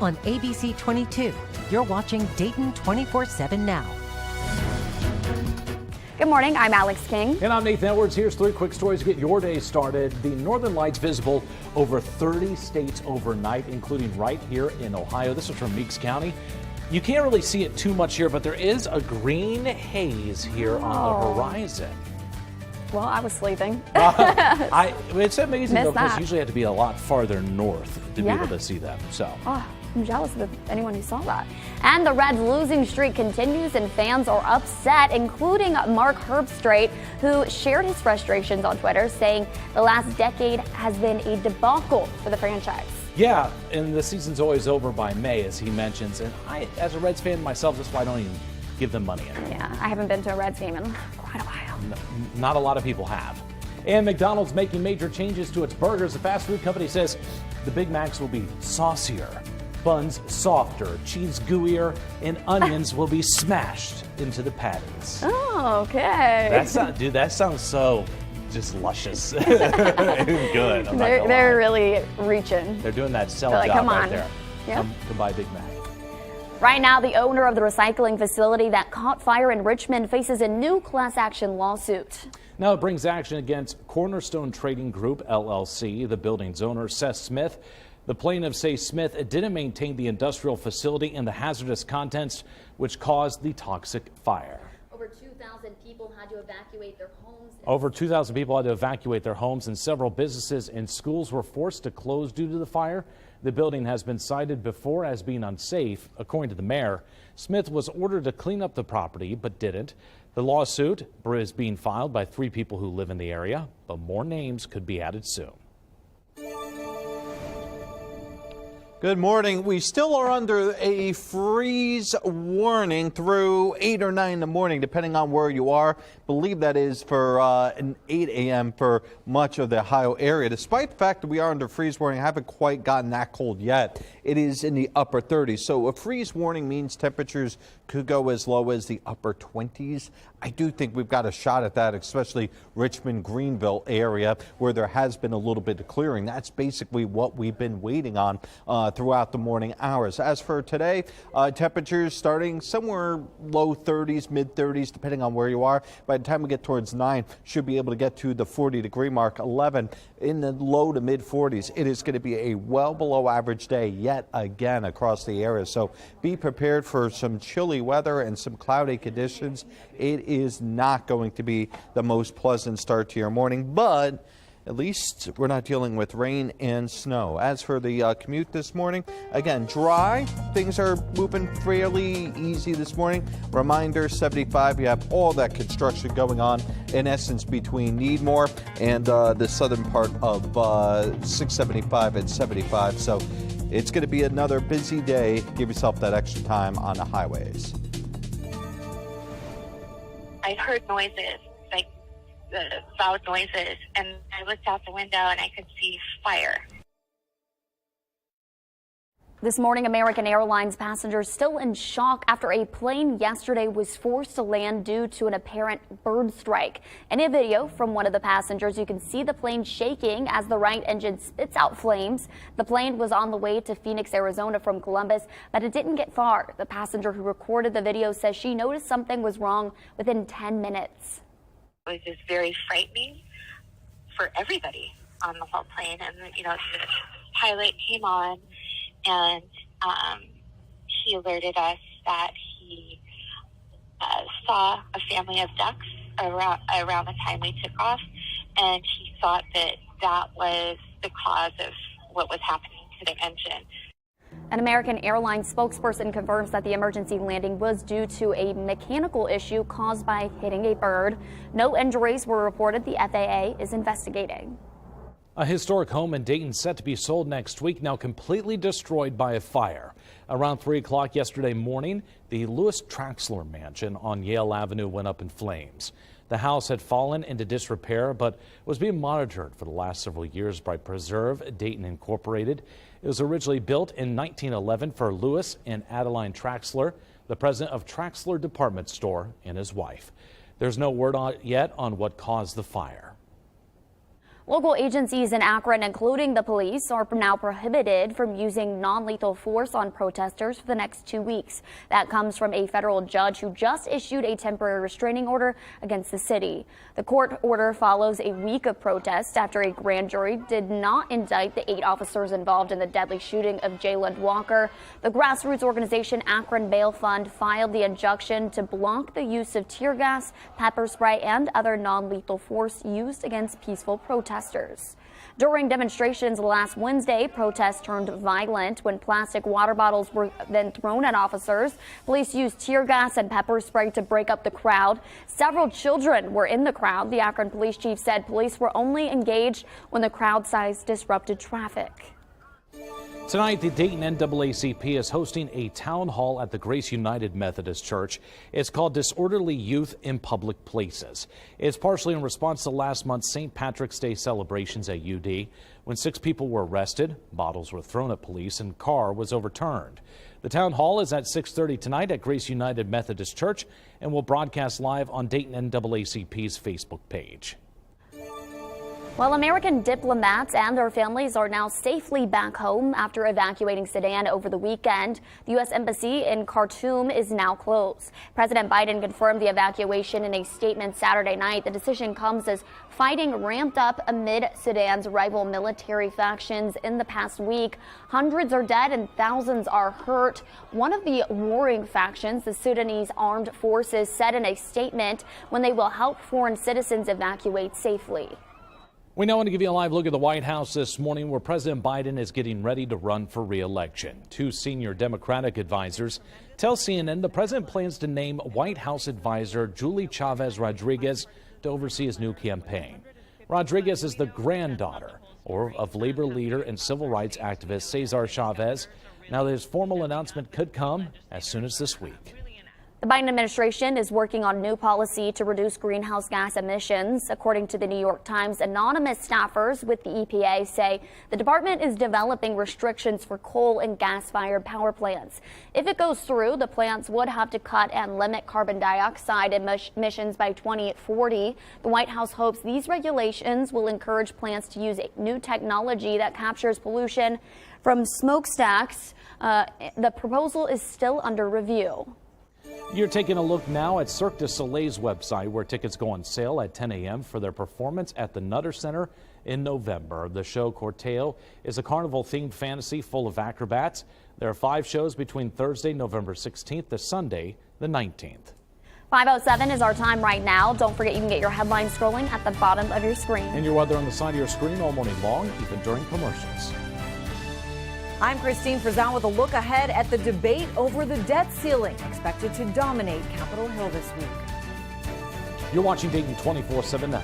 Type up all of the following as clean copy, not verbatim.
on ABC 22. You're watching Dayton 24/7 now. Good morning, I'm Alex King. And I'm Nathan Edwards. Here's 3 quick stories to get your day started. The northern lights visible over 30 states overnight, including right here in Ohio. This is from Meeks County. You can't really see it too much here, but there is a green haze here on the horizon. Well, I was sleeping. It's amazing though, because that. usually you have to be a lot farther north to be able to see them. So. I'm jealous of anyone who saw that. And the Reds' losing streak continues, and fans are upset, including Mark Herbstreit, who shared his frustrations on Twitter, saying the last decade has been a debacle for the franchise. Yeah, and the season's always over by May, as he mentions. And I, as a Reds fan myself, that's why I don't even give them money anymore. Yeah, I haven't been to a Reds game in quite a while. No, not a lot of people have. And McDonald's making major changes to its burgers. The fast food company says the Big Macs will be saucier, buns softer, cheese gooier, and onions will be smashed into the patties. Oh, okay. That sounds so just luscious and good. They're really reaching. They're doing that sell like, job come right on. there. Yeah. Come buy Big Mac. Right now, the owner of the recycling facility that caught fire in Richmond faces a new class action lawsuit. Now it brings action against Cornerstone Trading Group, LLC, the building's owner, Seth Smith. The plaintiffs say Smith didn't maintain the industrial facility and the hazardous contents, which caused the toxic fire. Over 2,000 people had to evacuate their homes. Over 2,000 people had to evacuate their homes, and several businesses and schools were forced to close due to the fire. The building has been cited before as being unsafe. According to the mayor, Smith was ordered to clean up the property, but didn't. The lawsuit is being filed by 3 people who live in the area, but more names could be added soon. Good morning. We still are under a freeze warning through 8 or 9 in the morning, depending on where you are. Believe that is for an 8 a.m. for much of the Ohio area. Despite the fact that we are under freeze warning, I haven't quite gotten that cold yet. It is in the upper 30s. So a freeze warning means temperatures could go as low as the upper 20s. I do think we've got a shot at that, especially Richmond, Greenville area, where there has been a little bit of clearing. That's basically what we've been waiting on throughout the morning hours. As for today, temperatures starting somewhere low 30s, mid 30s, depending on where you are. By the time we get towards 9, should be able to get to the 40-degree mark. 11 in the low to mid 40s. It is going to be a well below average day yet again across the area. So be prepared for some chilly weather and some cloudy conditions. It is not going to be the most pleasant start to your morning, but at least we're not dealing with rain and snow. As for the commute this morning, again, dry. Things are moving fairly easy this morning. Reminder, 75, you have all that construction going on, in essence, between Needmore and the southern part of 675 and 75. So it's going to be another busy day. Give yourself that extra time on the highways. I heard noises, like loud noises, and I looked out the window and I could see fire. This morning, American Airlines passengers still in shock after a plane yesterday was forced to land due to an apparent bird strike. In a video from one of the passengers, you can see the plane shaking as the right engine spits out flames. The plane was on the way to Phoenix, Arizona from Columbus, but it didn't get far. The passenger who recorded the video says she noticed something was wrong within 10 minutes. It was just very frightening for everybody on the whole plane. And, the pilot came on and he alerted us that he saw a family of ducks around the time we took off, and he thought that was the cause of what was happening to the engine. An American Airlines spokesperson confirms that the emergency landing was due to a mechanical issue caused by hitting a bird. No injuries were reported. The FAA is investigating. A historic home in Dayton set to be sold next week, now completely destroyed by a fire. Around 3 o'clock yesterday morning, the Lewis Traxler mansion on Yale Avenue went up in flames. The house had fallen into disrepair, but was being monitored for the last several years by Preserve Dayton Incorporated. It was originally built in 1911 for Lewis and Adeline Traxler, the president of Traxler Department Store, and his wife. There's no word yet on what caused the fire. Local agencies in Akron, including the police, are now prohibited from using non-lethal force on protesters for the next 2 weeks. That comes from a federal judge who just issued a temporary restraining order against the city. The court order follows a week of protests after a grand jury did not indict the 8 officers involved in the deadly shooting of Jayland Walker. The grassroots organization Akron Bail Fund filed the injunction to block the use of tear gas, pepper spray, and other non-lethal force used against peaceful protesters. During demonstrations last Wednesday, protests turned violent when plastic water bottles were then thrown at officers. Police used tear gas and pepper spray to break up the crowd. Several children were in the crowd. The Akron police chief said police were only engaged when the crowd size disrupted traffic. Tonight, the Dayton NAACP is hosting a town hall at the Grace United Methodist Church. It's called Disorderly Youth in Public Places. It's partially in response to last month's St. Patrick's Day celebrations at UD. When 6 people were arrested, bottles were thrown at police, and car was overturned. The town hall is at 6:30 tonight at Grace United Methodist Church and will broadcast live on Dayton NAACP's Facebook page. Well, American diplomats and their families are now safely back home after evacuating Sudan over the weekend. The U.S. Embassy in Khartoum is now closed. President Biden confirmed the evacuation in a statement Saturday night. The decision comes as fighting ramped up amid Sudan's rival military factions in the past week. Hundreds are dead and thousands are hurt. One of the warring factions, the Sudanese Armed Forces, said in a statement when they will help foreign citizens evacuate safely. We now want to give you a live look at the White House this morning, where President Biden is getting ready to run for re-election. 2 senior Democratic advisors tell CNN the president plans to name White House advisor Julie Chavez Rodriguez to oversee his new campaign. Rodriguez is the granddaughter of labor leader and civil rights activist Cesar Chavez. Now, his formal announcement could come as soon as this week. The Biden administration is working on new policy to reduce greenhouse gas emissions. According to the New York Times, anonymous staffers with the EPA say the department is developing restrictions for coal and gas-fired power plants. If it goes through, the plants would have to cut and limit carbon dioxide emissions by 2040. The White House hopes these regulations will encourage plants to use new technology that captures pollution from smokestacks. The proposal is still under review. You're taking a look now at Cirque du Soleil's website, where tickets go on sale at 10 a.m. for their performance at the Nutter Center in November. The show Corteo is a carnival-themed fantasy full of acrobats. There are 5 shows between Thursday, November 16th to Sunday, the 19th. 5:07 is our time right now. Don't forget you can get your headlines scrolling at the bottom of your screen. And your weather on the side of your screen all morning long, even during commercials. I'm Christine Frizzell with a look ahead at the debate over the debt ceiling, expected to dominate Capitol Hill this week. You're watching Dayton 24/7 now.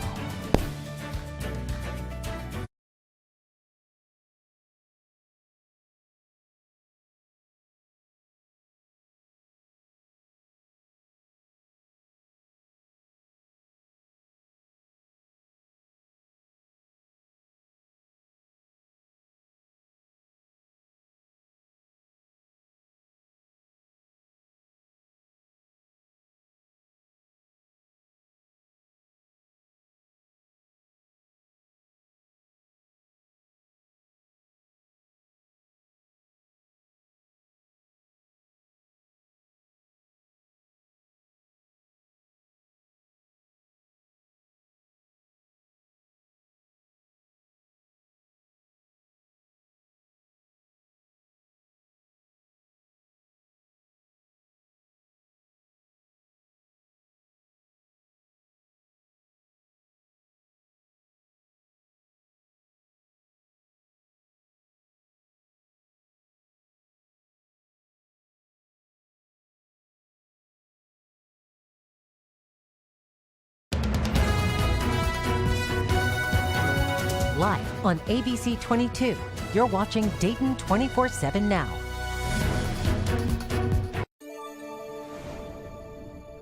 Live on ABC 22, you're watching Dayton 24/7 now.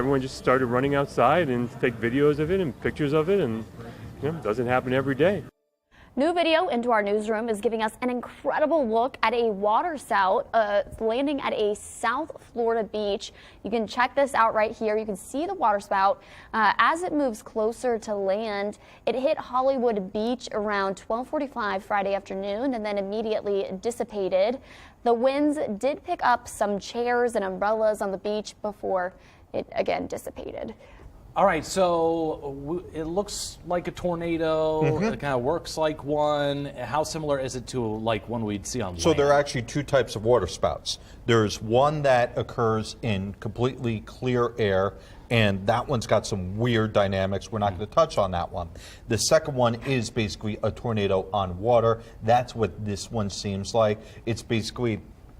Everyone just started running outside and to take videos of it and pictures of it, and it doesn't happen every day. New video into our newsroom is giving us an incredible look at a water spout landing at a South Florida beach. You can check this out right here. You can see the water spout as it moves closer to land. It hit Hollywood Beach around 12:45 Friday afternoon and then immediately dissipated. The winds did pick up some chairs and umbrellas on the beach before it again dissipated. All right, so it looks like a tornado. It kind of works like one. How similar is it to like one we'd see on land? So there are actually two types of water spouts. There's one that occurs in completely clear air, and that one's got some weird dynamics. We're not going to touch on that one. The second one is basically a tornado on water. That's what this one seems like. It's basically,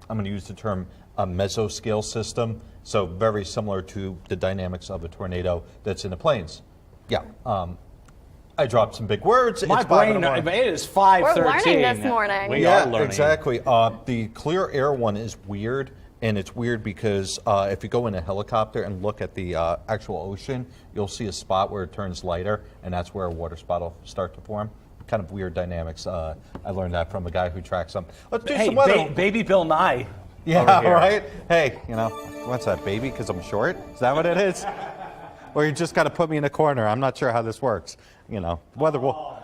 I'm going to use the term, a mesoscale system, so very similar to the dynamics of a tornado that's in the plains. Yeah, I dropped some big words. My brain, it is 5:13. We're learning this morning. We are learning. Exactly. The clear air one is weird, and it's weird because if you go in a helicopter and look at the actual ocean, you'll see a spot where it turns lighter, and that's where a water spout will start to form. Kind of weird dynamics. I learned that from a guy who tracks them. Let's do some weather. Baby Bill Nye. Yeah, right? Hey, you know, what's that, baby? Because I'm short? Is that what it is? Or you just got to put me in a corner. I'm not sure how this works. You know, weather will...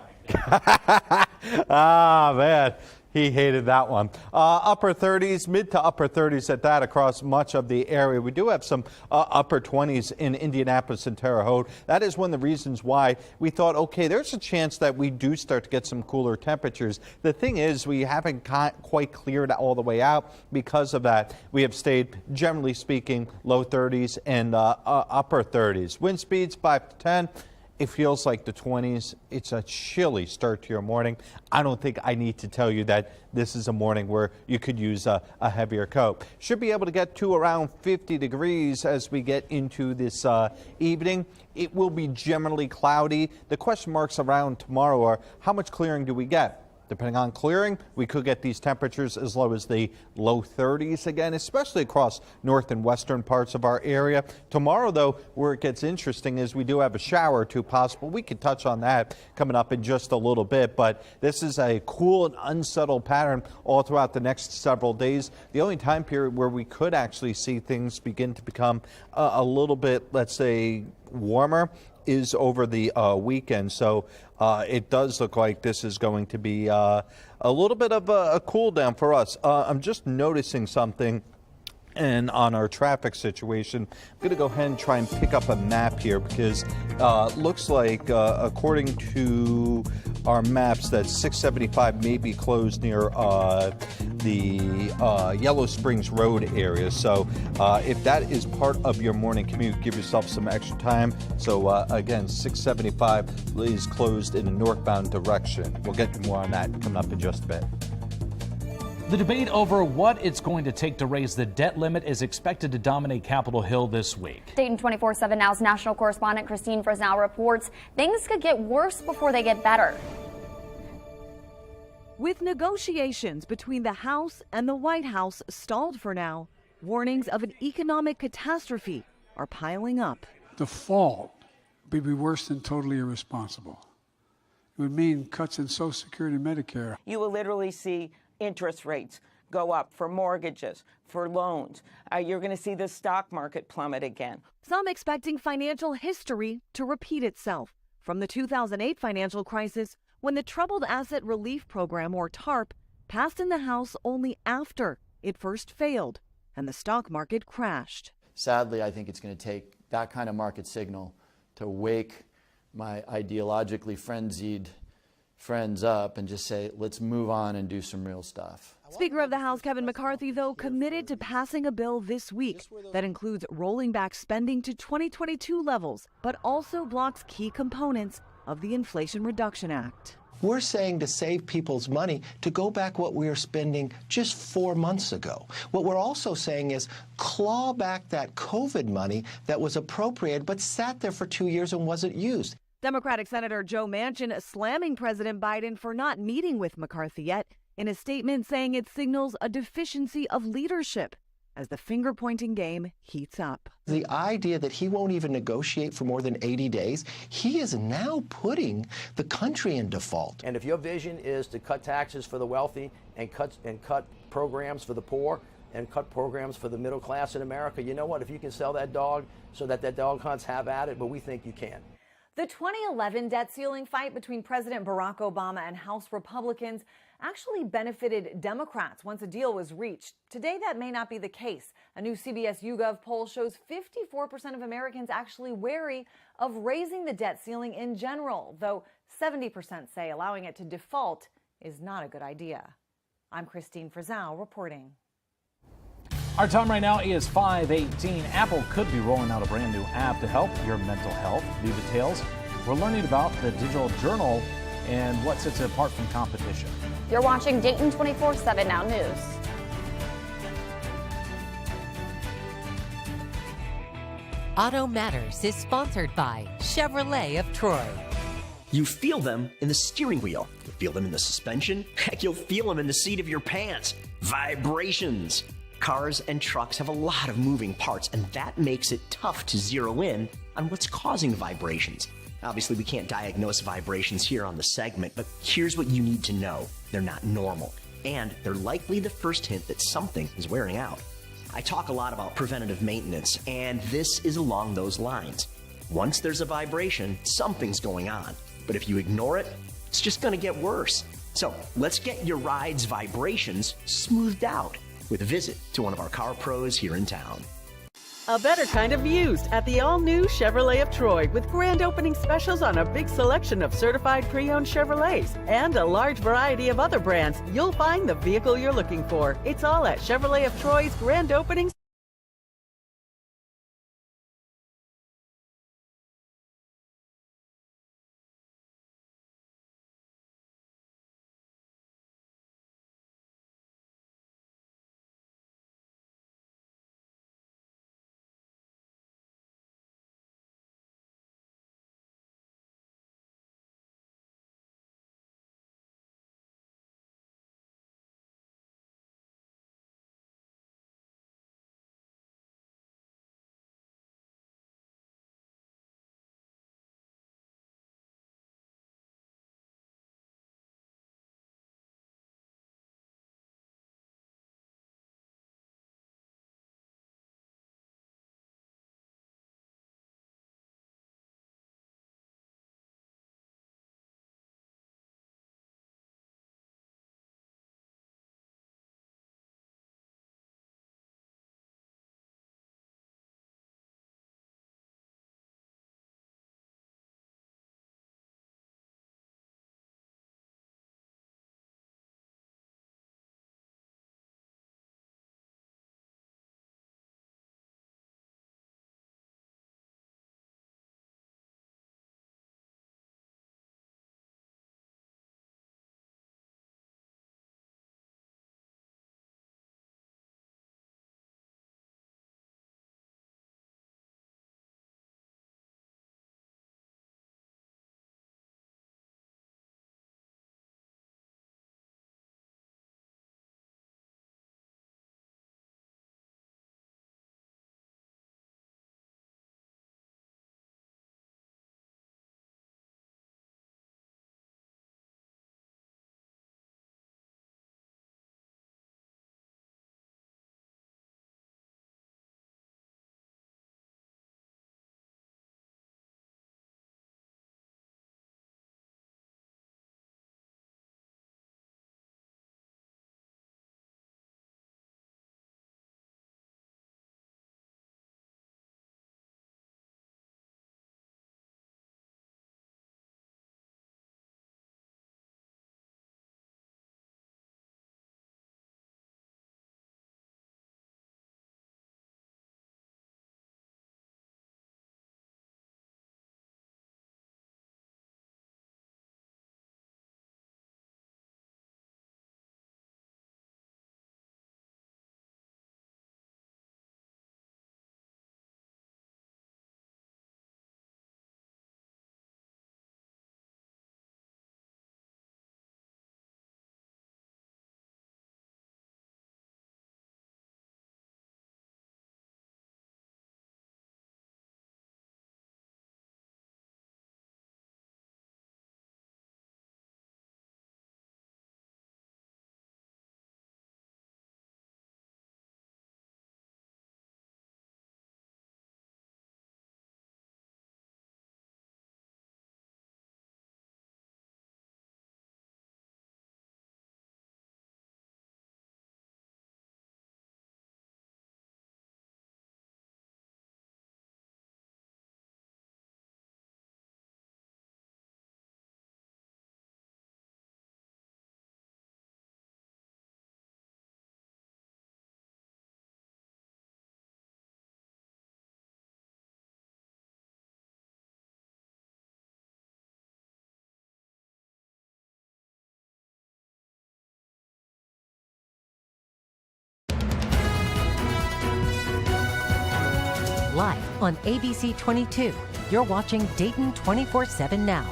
Ah, man. He hated that one. Upper 30s, mid to upper 30s at that across much of the area. We do have some upper 20s in Indianapolis and Terre Haute. That is one of the reasons why we thought, okay, there's a chance that we do start to get some cooler temperatures. The thing is, we haven't quite cleared all the way out. Because of that, we have stayed, generally speaking, low 30s and upper 30s. Wind speeds 5 to 10. It feels like the 20s. It's a chilly start to your morning. I don't think I need to tell you that this is a morning where you could use a heavier coat. Should be able to get to around 50 degrees as we get into this evening. It will be generally cloudy. The question marks around tomorrow are how much clearing do we get? Depending on clearing, we could get these temperatures as low as the low 30s again, especially across north and western parts of our area. Tomorrow, though, where it gets interesting is we do have a shower or two possible. We can touch on that coming up in just a little bit, but this is a cool and unsettled pattern all throughout the next several days. The only time period where we could actually see things begin to become a little bit, let's say, warmer is over the weekend. So it does look like this is going to be a little bit of a cool down for us. I'm just noticing something. And on our traffic situation, I'm going to go ahead and try and pick up a map here because looks like, according to our maps, that 675 may be closed near the Yellow Springs Road area. So if that is part of your morning commute, give yourself some extra time. So again, 675 is closed in the northbound direction. We'll get to more on that coming up in just a bit. The debate over what it's going to take to raise the debt limit is expected to dominate Capitol Hill this week. Dayton 24/7 Now's national correspondent Christine Fresnel reports things could get worse before they get better. With negotiations between the House and the White House stalled for now, warnings of an economic catastrophe are piling up. The fall would be worse than totally irresponsible. It would mean cuts in Social Security and Medicare. You will literally see interest rates go up for mortgages, for loans. You're going to see the stock market plummet again. Some expecting financial history to repeat itself from the 2008 financial crisis when the Troubled Asset Relief Program, or TARP, passed in the House only after it first failed and the stock market crashed. Sadly, I think it's going to take that kind of market signal to wake my ideologically frenzied friends up and just say, let's move on and do some real stuff. Speaker of the House Kevin McCarthy, though, committed to passing a bill this week that includes rolling back spending to 2022 levels, but also blocks key components of the Inflation Reduction Act. We're saying to save people's money to go back what we were spending just 4 months ago. What we're also saying is claw back that COVID money that was appropriated but sat there for 2 years and wasn't used. Democratic Senator Joe Manchin slamming President Biden for not meeting with McCarthy yet, in a statement saying it signals a deficiency of leadership. as the finger-pointing game heats up. The idea that he won't even negotiate for more than 80 days, he is now putting the country in default. And if your vision is to cut taxes for the wealthy and cut programs for the poor and cut programs for the middle class in America, you know what? If you can sell that dog so that dog hunts, have at it, but we think you can. The 2011 debt ceiling fight between President Barack Obama and House Republicans actually benefited Democrats once a deal was reached. Today, that may not be the case. A new CBS YouGov poll shows 54% of Americans actually wary of raising the debt ceiling in general, though 70% say allowing it to default is not a good idea. I'm Christine Frizzell reporting. Our time right now is 5:18. Apple could be rolling out a brand new app to help your mental health. The details, we're learning about the digital journal and what sets it apart from competition. You're watching Dayton 24/7 Now News. Auto Matters is sponsored by Chevrolet of Troy. You feel them in the steering wheel. You feel them in the suspension. Heck, you'll feel them in the seat of your pants. Vibrations. Cars and trucks have a lot of moving parts, and that makes it tough to zero in on what's causing vibrations. Obviously, we can't diagnose vibrations here on the segment, but here's what you need to know. They're not normal, and they're likely the first hint that something is wearing out. I talk a lot about preventative maintenance, and this is along those lines. Once there's a vibration, something's going on. But if you ignore it, it's just going to get worse. So let's get your ride's vibrations smoothed out with a visit to one of our car pros here in town. A better kind of used at the all-new Chevrolet of Troy, with grand opening specials on a big selection of certified pre-owned Chevrolets and a large variety of other brands. You'll find the vehicle you're looking for. It's all at Chevrolet of Troy's grand opening on ABC 22. You're watching Dayton 24/7 now.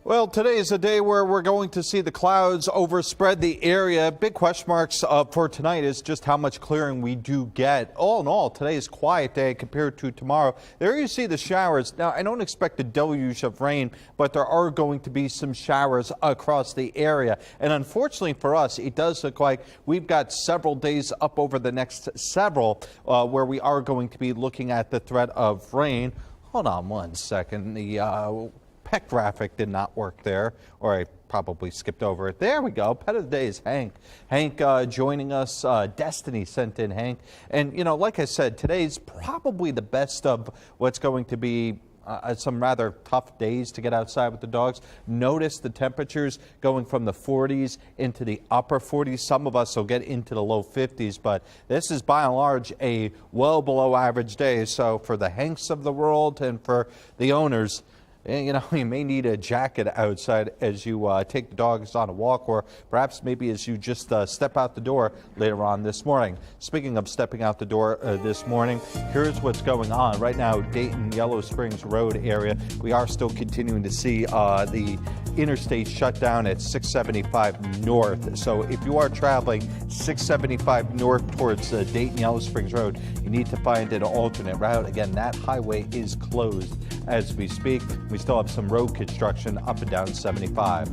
Well, today is a day where we're going to see the clouds overspread the area. Big question marks for tonight is just how much clearing we do get. All in all, today is a quiet day compared to tomorrow. There you see the showers. Now, I don't expect a deluge of rain, but there are going to be some showers across the area. And unfortunately for us, it does look like we've got several days up over the next several where we are going to be looking at the threat of rain. Hold on one second. The pet graphic did not work there, or I probably skipped over it. There we go. Pet of the day is Hank. Hank joining us. Destiny sent in Hank. And, you know, like I said, today's probably the best of what's going to be some rather tough days to get outside with the dogs. Notice the temperatures going from the 40s into the upper 40s. Some of us will get into the low 50s, but this is by and large a well below average day. So for the Hanks of the world and for the owners, you know, you may need a jacket outside as you take the dogs on a walk, or perhaps maybe as you just step out the door later on this morning. Speaking of stepping out the door this morning, here's what's going on. Right now, Dayton, Yellow Springs Road area, we are still continuing to see the interstate shut down at 675 North. So if you are traveling 675 North towards Dayton, Yellow Springs Road, you need to find an alternate route. Again, that highway is closed as we speak. We still have some road construction up and down 75.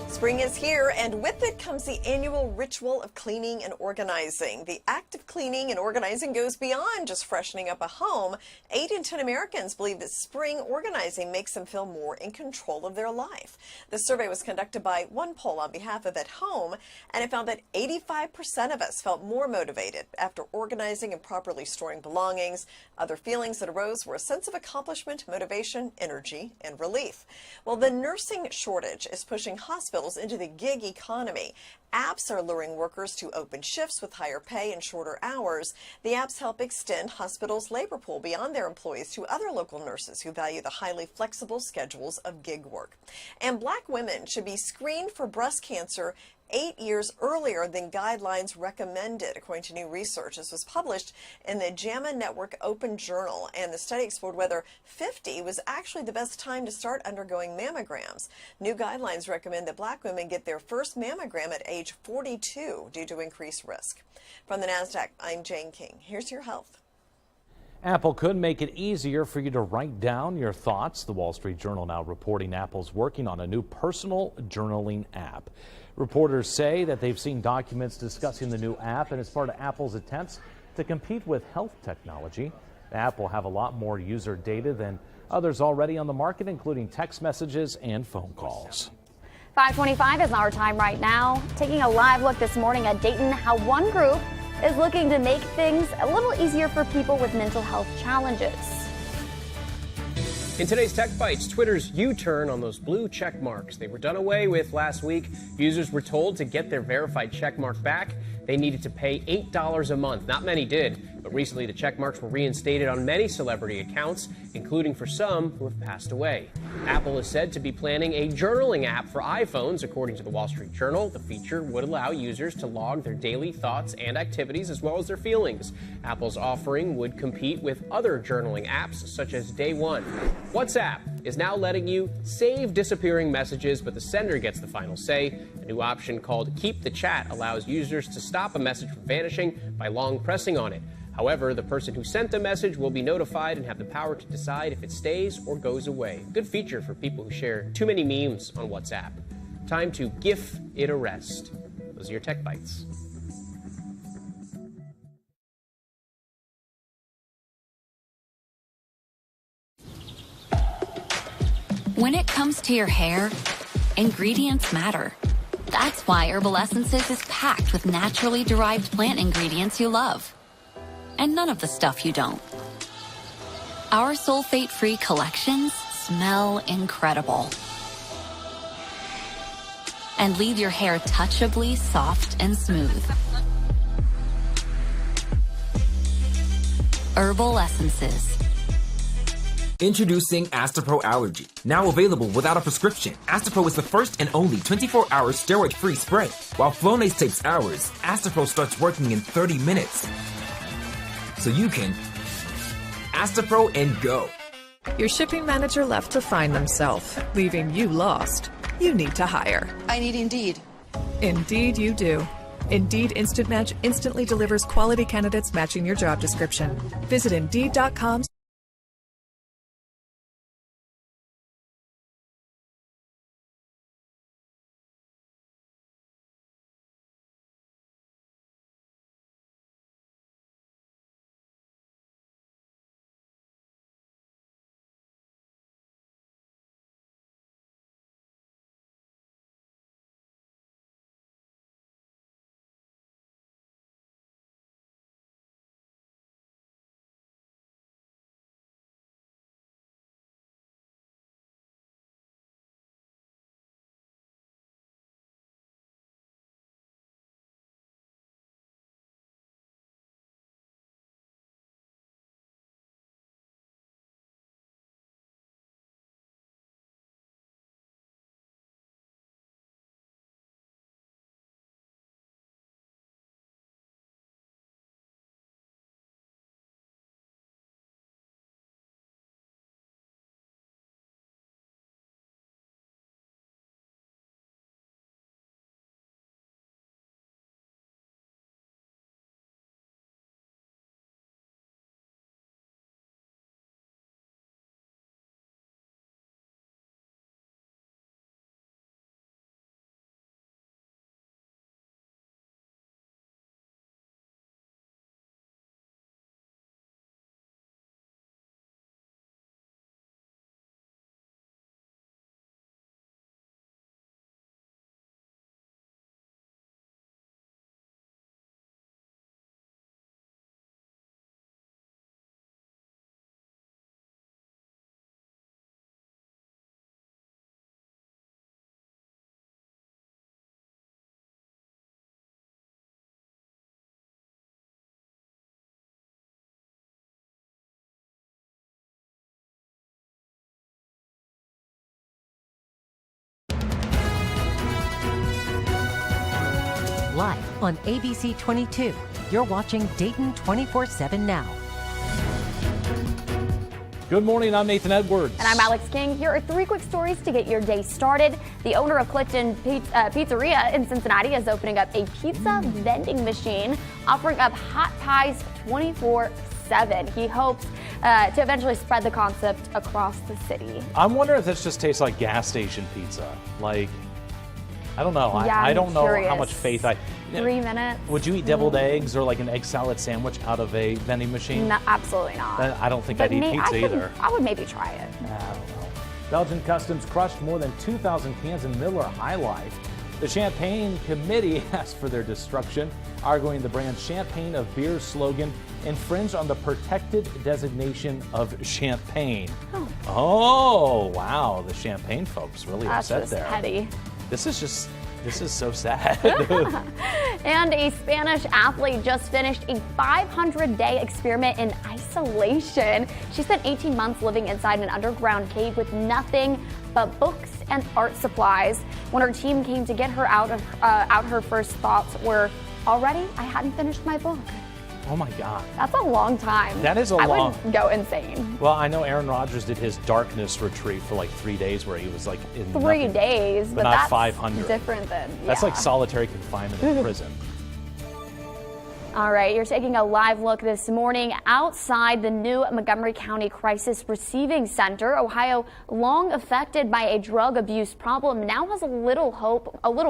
Spring is here, and with it comes the annual ritual of cleaning and organizing. The act of cleaning and organizing goes beyond just freshening up a home. 8 in 10 Americans believe that spring organizing makes them feel more in control of their life. The survey was conducted by One Poll on behalf of At Home, and it found that 85% of us felt more motivated after organizing and properly storing belongings. Other feelings that arose were a sense of accomplishment, motivation, energy, and relief. Well, the nursing shortage is pushing hospitals into the gig economy. Apps are luring workers to open shifts with higher pay and shorter hours. The apps help extend hospitals' labor pool beyond their employees to other local nurses who value the highly flexible schedules of gig work. And Black women should be screened for breast cancer 8 years earlier than guidelines recommended, according to new research. This was published in the JAMA Network Open Journal, and the study explored whether 50 was actually the best time to start undergoing mammograms. New guidelines recommend that Black women get their first mammogram at age 42 due to increased risk. From the NASDAQ, I'm Jane King. Here's your health. Apple could make it easier for you to write down your thoughts. The Wall Street Journal now reporting Apple's working on a new personal journaling app. Reporters say that they've seen documents discussing the new app, and it's part of Apple's attempts to compete with health technology. The app will have a lot more user data than others already on the market, including text messages and phone calls. 5:25 is our time right now. Taking a live look this morning at Dayton, how one group is looking to make things a little easier for people with mental health challenges. In today's Tech Bites, Twitter's U-turn on those blue check marks. They were done away with last week. Users were told to get their verified check mark back, they needed to pay $8 a month. Not many did, but recently the check marks were reinstated on many celebrity accounts, including for some who have passed away. Apple is said to be planning a journaling app for iPhones, according to the Wall Street Journal. The feature would allow users to log their daily thoughts and activities as well as their feelings. Apple's offering would compete with other journaling apps such as Day One. WhatsApp is now letting you save disappearing messages, but the sender gets the final say. A new option called Keep the Chat allows users to stop a message from vanishing by long pressing on it. However, the person who sent the message will be notified and have the power to decide if it stays or goes away. Good feature for people who share too many memes on WhatsApp. Time to GIF it a rest. Those are your Tech Bites. When it comes to your hair, ingredients matter. That's why Herbal Essences is packed with naturally derived plant ingredients you love. And none of the stuff you don't. Our sulfate-free collections smell incredible. And leave your hair touchably soft and smooth. Herbal Essences. Introducing Astapro Allergy. Now available without a prescription. Astapro is the first and only 24-hour steroid-free spray. While Flonase takes hours, Astapro starts working in 30 minutes. So you can Astapro and go. Your shipping manager left to find themselves, leaving you lost. You need to hire. I need Indeed. Indeed you do. Indeed Instant Match instantly delivers quality candidates matching your job description. Visit Indeed.com. Live on ABC 22, you're watching Dayton 24/7 now. Good morning, I'm Nathan Edwards. And I'm Alex King. Here are 3 quick stories to get your day started. The owner of Clifton Pizzeria in Cincinnati is opening up a pizza vending machine, offering up hot pies 24/7. He hopes to eventually spread the concept across the city. I'm wondering if this just tastes like gas station pizza. Like, I don't know. Yeah, I don't know curious. how much faith 3 minutes. Would you eat deviled eggs or like an egg salad sandwich out of a vending machine? No, absolutely not. I don't think I'd eat pizza either. I would maybe try it. I don't know. Belgian Customs crushed more than 2,000 cans of Miller High Life. The Champaign Committee asked for their destruction, arguing the brand Champagne of Beer's slogan infringed on the protected designation of Champagne. Oh, wow. The Champagne folks really upset just there. Petty. This is so sad. And a Spanish athlete just finished a 500-day experiment in isolation. She spent 18 months living inside an underground cave with nothing but books and art supplies. When her team came to get her out, her first thoughts were, already, I hadn't finished my book. Oh my God. That's a long time. That is a I long. would go insane. Well, I know Aaron Rodgers did his darkness retreat for like 3 days where he was like in 3 nothing, days, but not that's 500. different than, That's like solitary confinement in prison. All right, you're taking a live look this morning outside the new Montgomery County Crisis Receiving Center. Ohio, long affected by a drug abuse problem, now has a little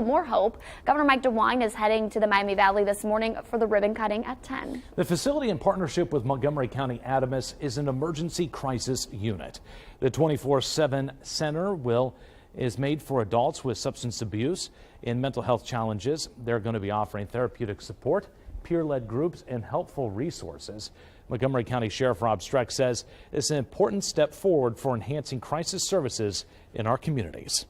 more hope. Governor Mike DeWine is heading to the Miami Valley this morning for the ribbon cutting at 10. The facility, in partnership with Montgomery County Adamus, is an emergency crisis unit. The 24/7 center is made for adults with substance abuse and mental health challenges. They're going to be offering therapeutic support, peer-led groups, and helpful resources. Montgomery County Sheriff Rob Streck says it's an important step forward for enhancing crisis services in our communities.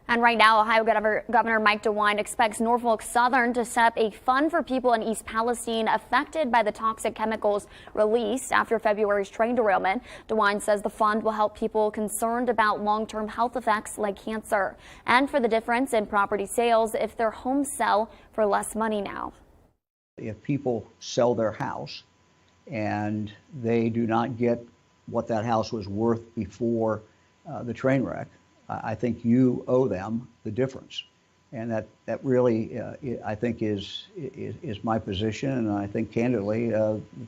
And right now, Ohio Governor Mike DeWine expects Norfolk Southern to set up a fund for people in East Palestine affected by the toxic chemicals released after February's train derailment. DeWine says the fund will help people concerned about long-term health effects like cancer, and for the difference in property sales if their homes sell for less money now. If people sell their house and they do not get what that house was worth before the train wreck, I think you owe them the difference. And that really, I think, is my position. And I think, candidly,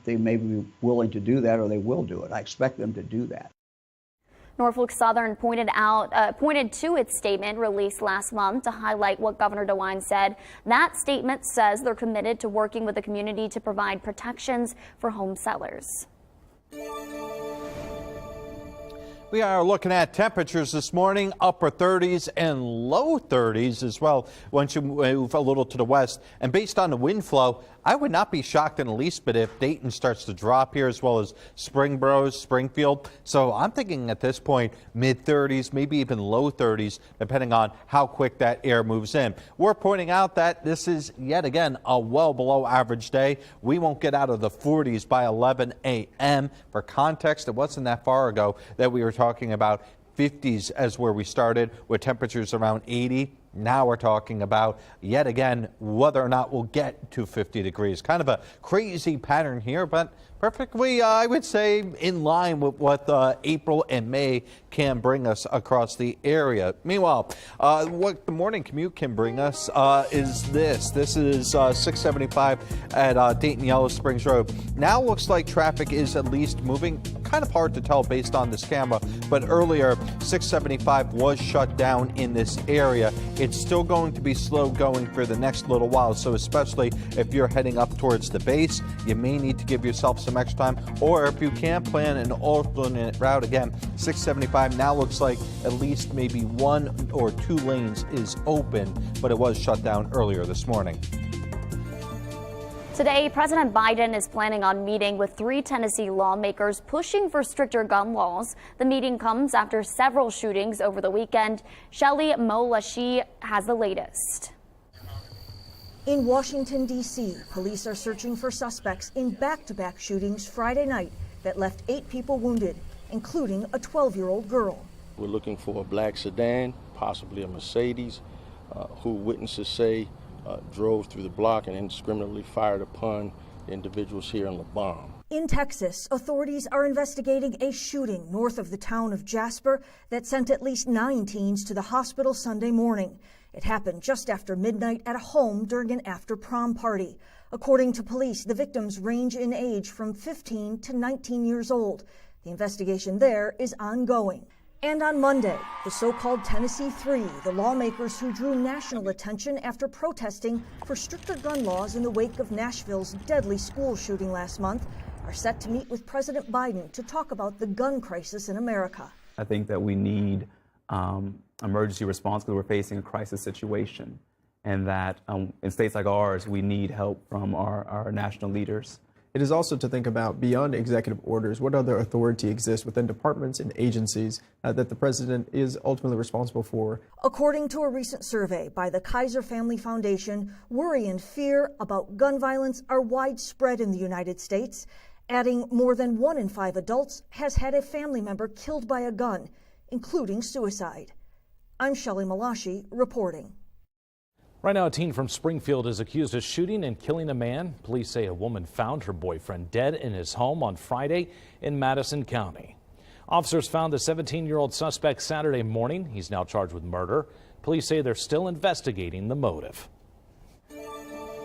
they may be willing to do that, or they will do it. I expect them to do that. Norfolk Southern pointed to its statement released last month to highlight what Governor DeWine said. That statement says they're committed to working with the community to provide protections for home sellers. We are looking at temperatures this morning, upper 30s and low 30s as well once you move a little to the west. And based on the wind flow, I would not be shocked in the least bit if Dayton starts to drop here, as well as Springboro, Springfield. So I'm thinking at this point, mid 30s, maybe even low 30s, depending on how quick that air moves in. We're pointing out that this is yet again a well below average day. We won't get out of the 40s by 11 a.m. For context, it wasn't that far ago that we were talking about 50s as where we started, with temperatures around 80. Now we're talking about, yet again, whether or not we'll get to 50 degrees. Kind of a crazy pattern here, but perfectly, I would say, in line with what April and May can bring us across the area. Meanwhile, what the morning commute can bring us is this. This is 675 at Dayton Yellow Springs Road. Now looks like traffic is at least moving. Kind of hard to tell based on this camera, but earlier 675 was shut down in this area. It's still going to be slow going for the next little while, so especially if you're heading up towards the base, you may need to give yourself some extra time, or if you can plan an alternate route. Again, 675 now looks like at least maybe 1 or 2 lanes is open, but it was shut down earlier this morning. Today, President Biden is planning on meeting with 3 Tennessee lawmakers pushing for stricter gun laws. The meeting comes after several shootings over the weekend. Shelby has the latest. In Washington, D.C., police are searching for suspects in back-to-back shootings Friday night that left 8 people wounded, including a 12-year-old girl. We're looking for a black sedan, possibly a Mercedes, who witnesses say drove through the block and indiscriminately fired upon individuals here in LeBron. In Texas, authorities are investigating a shooting north of the town of Jasper that sent at least 9 teens to the hospital Sunday morning. It happened just after midnight at a home during an after-prom party. According to police, the victims range in age from 15 to 19 years old. The investigation there is ongoing. And on Monday, the so-called Tennessee Three, the lawmakers who drew national attention after protesting for stricter gun laws in the wake of Nashville's deadly school shooting last month, are set to meet with President Biden to talk about the gun crisis in America. I think that we need emergency response because we're facing a crisis situation, and that in states like ours, we need help from our national leaders. It is also to think about, beyond executive orders, what other authority exists within departments and agencies that the president is ultimately responsible for. According to a recent survey by the Kaiser Family Foundation, worry and fear about gun violence are widespread in the United States, adding more than 1 in 5 adults has had a family member killed by a gun, including suicide. I'm Shelly Malashi reporting. Right now, a teen from Springfield is accused of shooting and killing a man. Police say a woman found her boyfriend dead in his home on Friday in Madison County. Officers found the 17-year-old suspect Saturday morning. He's now charged with murder. Police say they're still investigating the motive.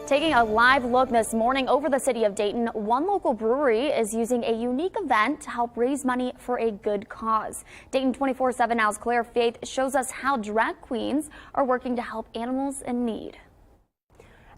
Taking a live look this morning over the city of Dayton, one local brewery is using a unique event to help raise money for a good cause. Dayton 24/7 Now's Claire Faith shows us how drag queens are working to help animals in need.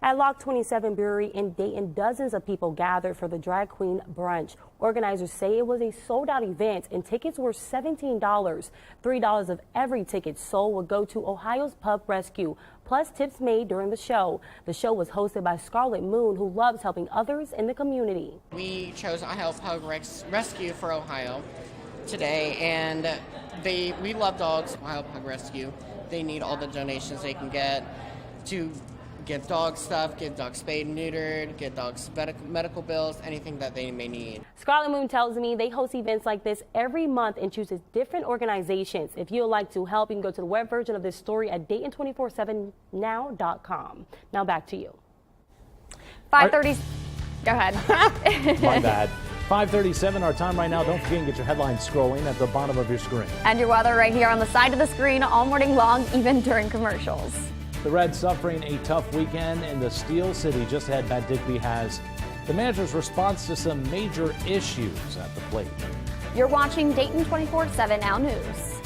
At Lock 27 Brewery in Dayton, dozens of people gathered for the Drag Queen Brunch. Organizers say it was a sold-out event and tickets were $17. $3 of every ticket sold would go to Ohio's Pub Rescue, plus tips made during the show. The show was hosted by Scarlett Moon, who loves helping others in the community. We chose Ohio's Pub Rescue for Ohio today, and we love dogs, Ohio Pug Rescue. they need all the donations they can get to get dog stuff, get dogs spayed and neutered, get dogs medical bills, anything that they may need. Scarlet Moon tells me they host events like this every month and chooses different organizations. If you would like to help, you can go to the web version of this story at Dayton247now.com. Now back to you. 5:30. Go ahead. My bad. 5:37 our time right now. Don't forget to get your headlines scrolling at the bottom of your screen. And your weather right here on the side of the screen all morning long, even during commercials. The Reds suffering a tough weekend in the Steel City. Just ahead, Matt Digby has the manager's response to some major issues at the plate. You're watching Dayton 24/7 Now News.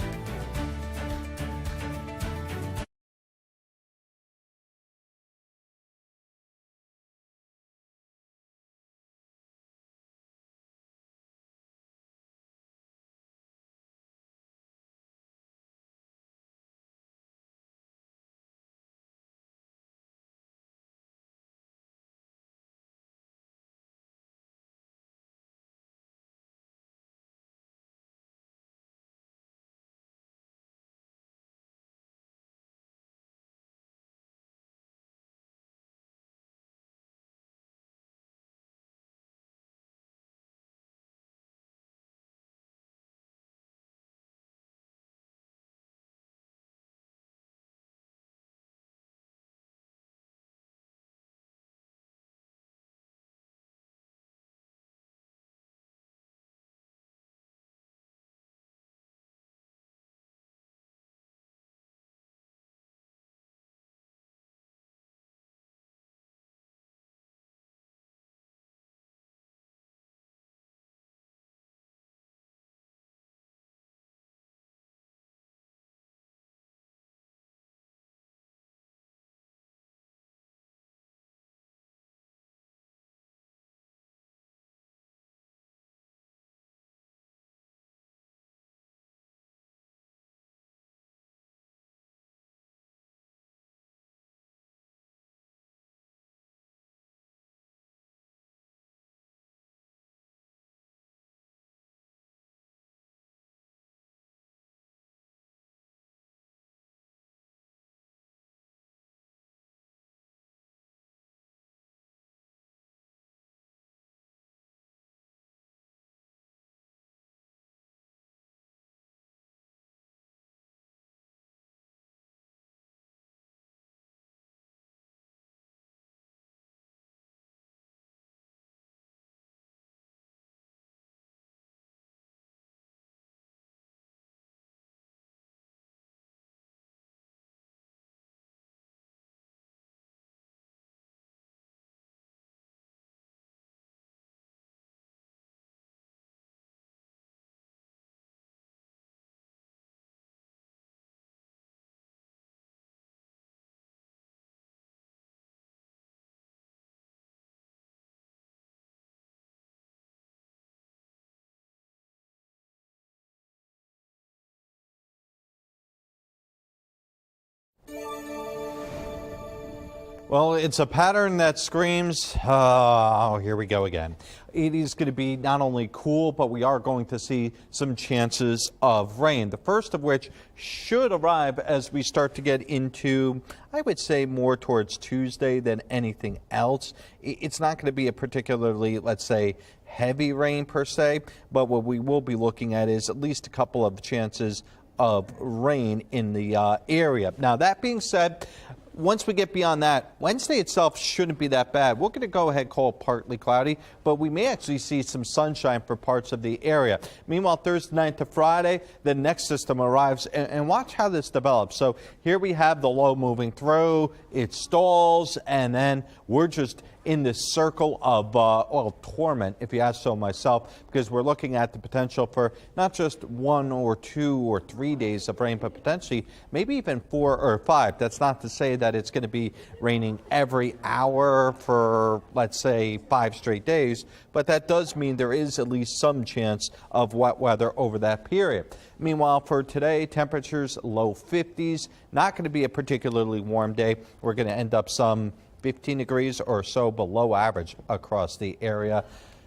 Well, it's a pattern that screams, oh, here we go again. It is going to be not only cool, but we are going to see some chances of rain. The first of which should arrive as we start to get into, I would say, more towards Tuesday than anything else. It's not going to be a particularly, let's say, heavy rain per se, but what we will be looking at is at least a couple of chances of rain in the area. Now, that being said, once we get beyond that, Wednesday itself shouldn't be that bad. We're going to go ahead and call it partly cloudy, but we may actually see some sunshine for parts of the area. Meanwhile, Thursday night to Friday, the next system arrives, and watch how this develops. So here we have the low moving through, it stalls, and then we're just in this circle of torment, if you ask so myself, because we're looking at the potential for not just 1 or 2 or 3 days of rain, but potentially maybe even 4 or 5. That's not to say that it's going to be raining every hour for, let's say, 5 straight days, but that does mean there is at least some chance of wet weather over that period. Meanwhile, for today, temperatures low 50s, not going to be a particularly warm day. We're going to end up some 15 degrees or so below average across the area.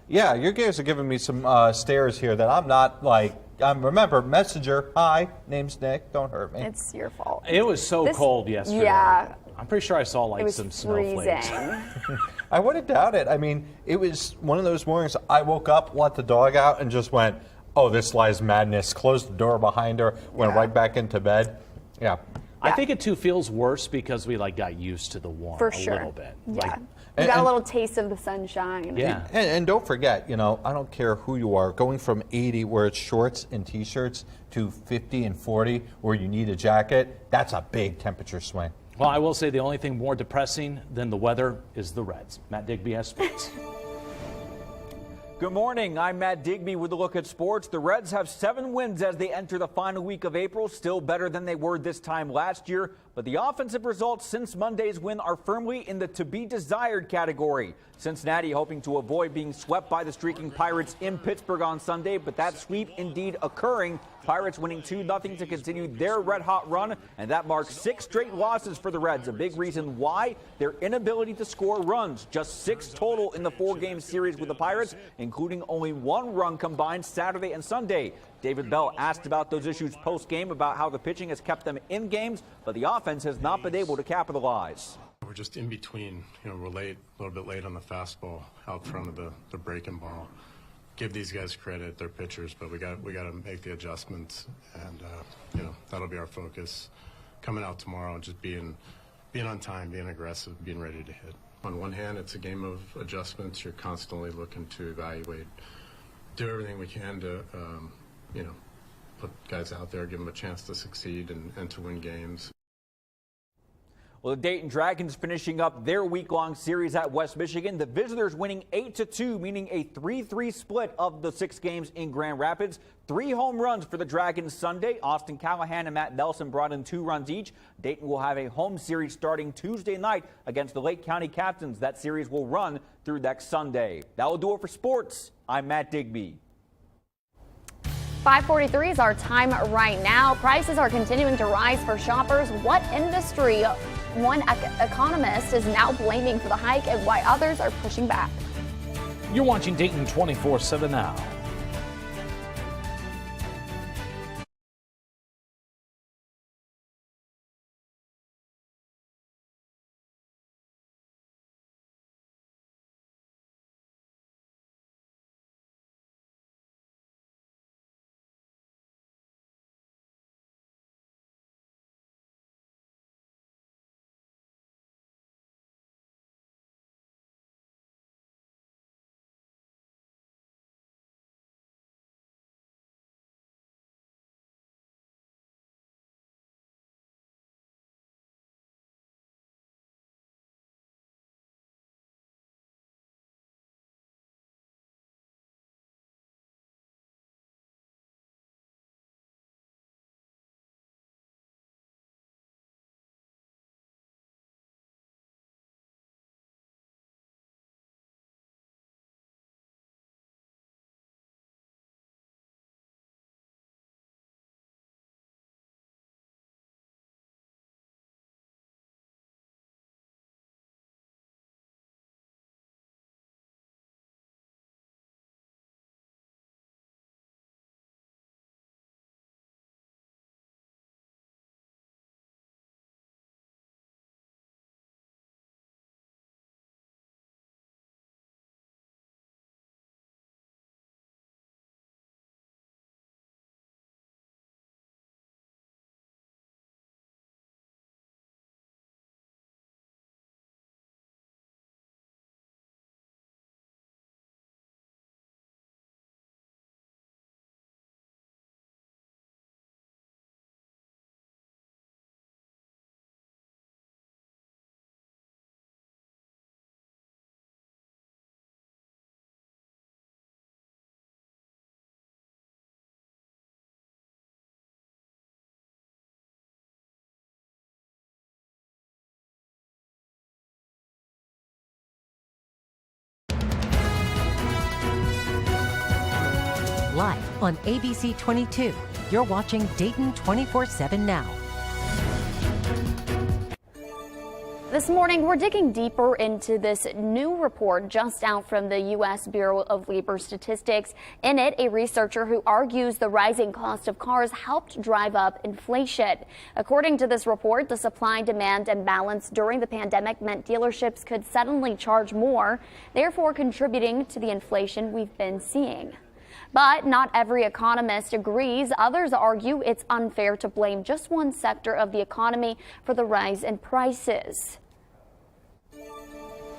Yeah, your guys are giving me some stares here that I'm not like remember, messenger, hi, name's Nick, don't hurt me. It's your fault. It was so cold yesterday. Yeah. I'm pretty sure I saw like It was some snowflakes. freezing. I wouldn't doubt it. I mean, it was one of those mornings I woke up, let the dog out, and just went, oh, this lies madness. Closed the door behind her, went right back into bed. Yeah. I think it too feels worse because we like got used to the warm For a sure. little bit. Yeah. Like, You got a little taste of the sunshine. Yeah. And don't forget, I don't care who you are, going from 80 where it's shorts and T-shirts to 50 and 40 where you need a jacket, that's a big temperature swing. well, I will say the only thing more depressing than the weather is the Reds. Matt Digby has sports. Good morning. I'm Matt Digby with a look at sports. The Reds have 7 wins as they enter the final week of April, still better than they were this time last year. But the offensive results since Monday's win are firmly in the to-be-desired category. Cincinnati hoping to avoid being swept by the streaking Pirates in Pittsburgh on Sunday, but that sweep indeed occurring. Pirates winning 2-0 to continue their red-hot run, and that marks 6 straight losses for the Reds. A big reason why: their inability to score runs. Just 6 total in the 4-game series with the Pirates, including only 1 run combined Saturday and Sunday. David Bell asked about those issues post-game, about how the pitching has kept them in games, but the offense has not been able to capitalize. We're just in between. We're late, a little bit late on the fastball out front of the breaking ball. Give these guys credit, they're pitchers, but we got to make the adjustments, and that'll be our focus coming out tomorrow, and just being on time, being aggressive, being ready to hit. On one hand, it's a game of adjustments. You're constantly looking to evaluate, do everything we can to put guys out there, give them a chance to succeed and to win games. Well, the Dayton Dragons finishing up their week-long series at West Michigan. The visitors winning 8-2, meaning a 3-3 split of the 6 games in Grand Rapids. 3 home runs for the Dragons Sunday. Austin Callahan and Matt Nelson brought in 2 runs each. Dayton will have a home series starting Tuesday night against the Lake County Captains. That series will run through next Sunday. That will do it for sports. I'm Matt Digby. 5:43 is our time right now. Prices are continuing to rise for shoppers. What industry? One economist is now blaming for the hike, and why others are pushing back. You're watching Dayton 24/7 now. Live on ABC 22, you're watching Dayton 24/7 now. This morning, we're digging deeper into this new report just out from the U.S. Bureau of Labor Statistics. In it, a researcher who argues the rising cost of cars helped drive up inflation. According to this report, the supply-demand imbalance during the pandemic meant dealerships could suddenly charge more, therefore contributing to the inflation we've been seeing. But not every economist agrees. Others argue it's unfair to blame just one sector of the economy for the rise in prices.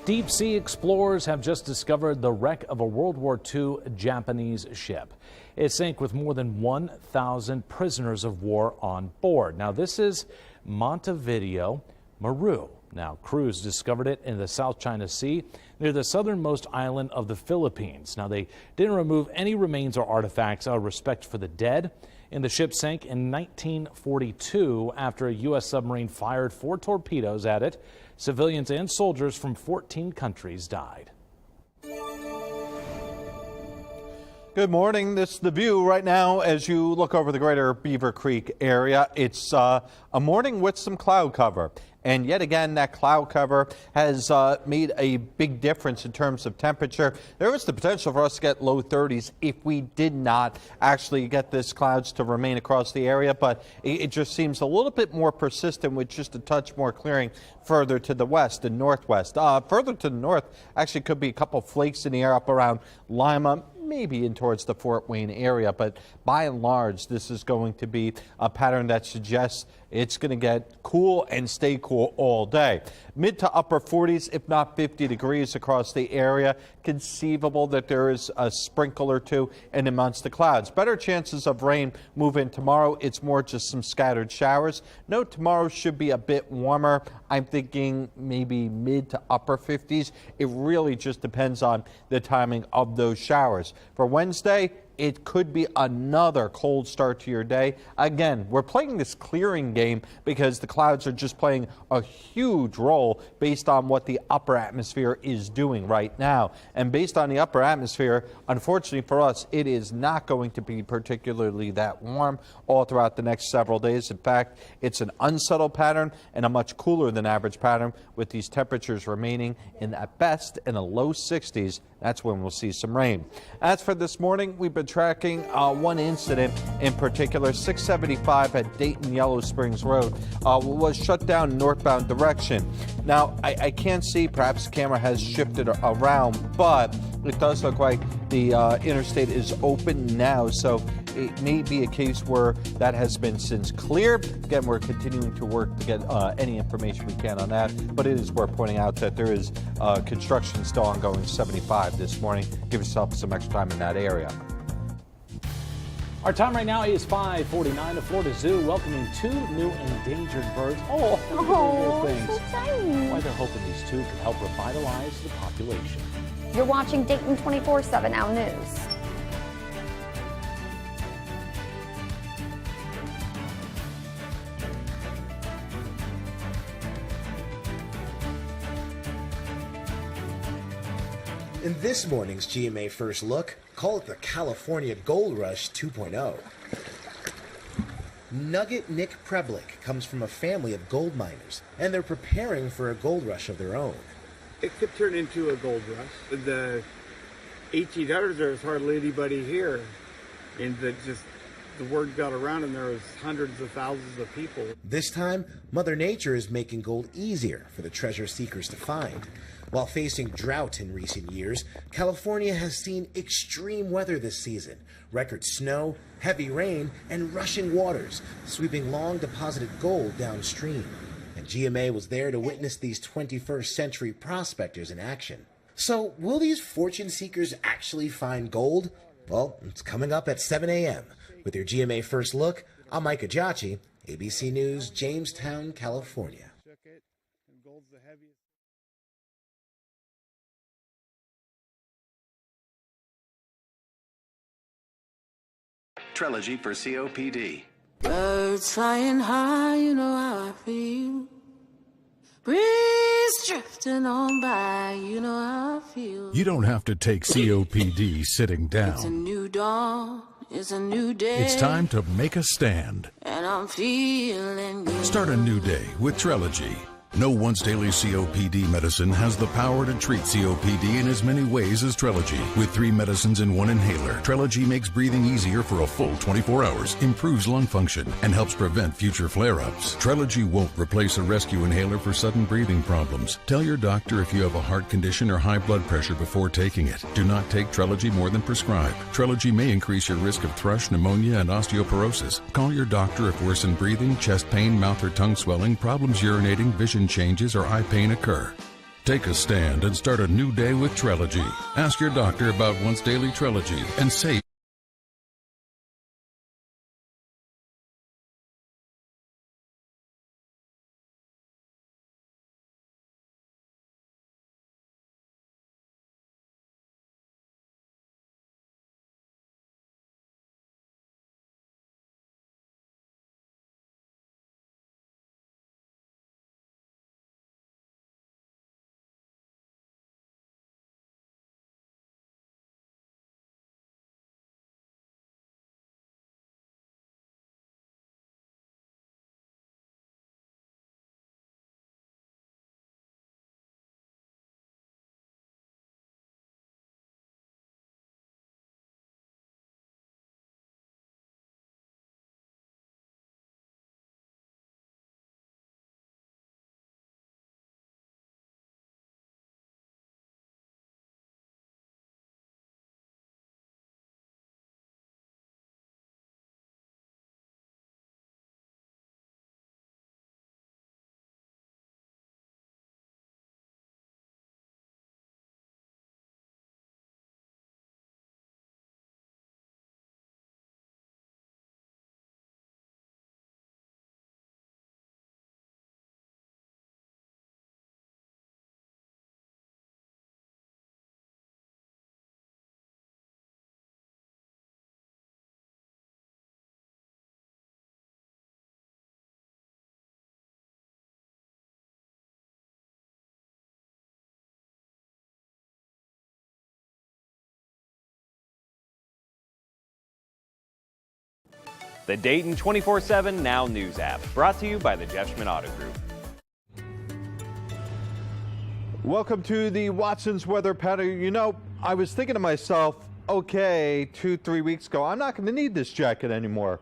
Deep sea explorers have just discovered the wreck of a World War II Japanese ship. It sank with more than 1,000 prisoners of war on board. Now, this is Montevideo Maru. Now, crews discovered it in the South China Sea near the southernmost island of the Philippines. Now, they didn't remove any remains or artifacts out of respect for the dead. And the ship sank in 1942 after a U.S. submarine fired 4 torpedoes at it. Civilians and soldiers from 14 countries died. Good morning. This is the view right now as you look over the greater Beaver Creek area. It's a morning with some cloud cover. And yet again, that cloud cover has made a big difference in terms of temperature. There was the potential for us to get low 30s if we did not actually get this clouds to remain across the area. But it just seems a little bit more persistent with just a touch more clearing further to the west and northwest. Further to the north, actually could be a couple flakes in the air up around Lima, maybe in towards the Fort Wayne area. But by and large, this is going to be a pattern that suggests it's going to get cool and stay cool all day. Mid to upper 40s, if not 50 degrees across the area. Conceivable that there is a sprinkle or two in amongst the clouds. Better chances of rain move in tomorrow. It's more just some scattered showers. No, tomorrow should be a bit warmer. I'm thinking maybe mid to upper 50s. It really just depends on the timing of those showers. For Wednesday, it could be another cold start to your day. Again, we're playing this clearing game because the clouds are just playing a huge role based on what the upper atmosphere is doing right now. And based on the upper atmosphere, unfortunately for us, it is not going to be particularly that warm all throughout the next several days. In fact, it's an unsettled pattern and a much cooler than average pattern with these temperatures remaining in at best in the low 60s. That's when we'll see some rain. As for this morning, we've been tracking one incident in particular. 675 at Dayton Yellow Springs Road was shut down northbound direction. Now, I can't see, perhaps the camera has shifted around, but it does look like the interstate is open now, so it may be a case where that has been since cleared. Again, we're continuing to work to get any information we can on that, but it is worth pointing out that there is construction still ongoing 75 this morning. Give yourself some extra time in that area. Our time right now is 5:49. The Florida Zoo welcoming 2 new endangered birds. Oh, so tiny. Why they're hoping these 2 can help revitalize the population. You're watching Dayton 24/7 Now News. In this morning's GMA First Look, call it the California Gold Rush 2.0. Nugget Nick Preble comes from a family of gold miners, and they're preparing for a gold rush of their own. It could turn into a gold rush. The 1800s, there was hardly anybody here, and the word got around, and there was hundreds of thousands of people. This time, Mother Nature is making gold easier for the treasure seekers to find. While facing drought in recent years, California has seen extreme weather this season. Record snow, heavy rain, and rushing waters, sweeping long deposited gold downstream. And GMA was there to witness these 21st century prospectors in action. So, will these fortune seekers actually find gold? Well, it's coming up at 7 a.m. With your GMA First Look, I'm Mike Ajachi, ABC News, Jamestown, California. Trilogy for COPD. Birds flying high, you know how I feel. Breeze drifting on by, you know how I feel. You don't have to take COPD sitting down. It's a new dawn, it's a new day. It's time to make a stand. And I'm feeling good. Start a new day with Trilogy. No once-daily COPD medicine has the power to treat COPD in as many ways as Trelegy. With 3 medicines in 1 inhaler, Trelegy makes breathing easier for a full 24 hours, improves lung function, and helps prevent future flare-ups. Trelegy won't replace a rescue inhaler for sudden breathing problems. Tell your doctor if you have a heart condition or high blood pressure before taking it. Do not take Trelegy more than prescribed. Trelegy may increase your risk of thrush, pneumonia, and osteoporosis. Call your doctor if worsened breathing, chest pain, mouth or tongue swelling, problems urinating, vision changes, or eye pain occur. Take a stand and start a new day with Trelegy. Ask your doctor about once daily Trelegy and save. The Dayton 24/7 Now News app, brought to you by the Jeff Schmidt Auto Group. Welcome to the Watson's weather pattern. You know, I was thinking to myself, okay, 2-3 weeks ago, I'm not going to need this jacket anymore.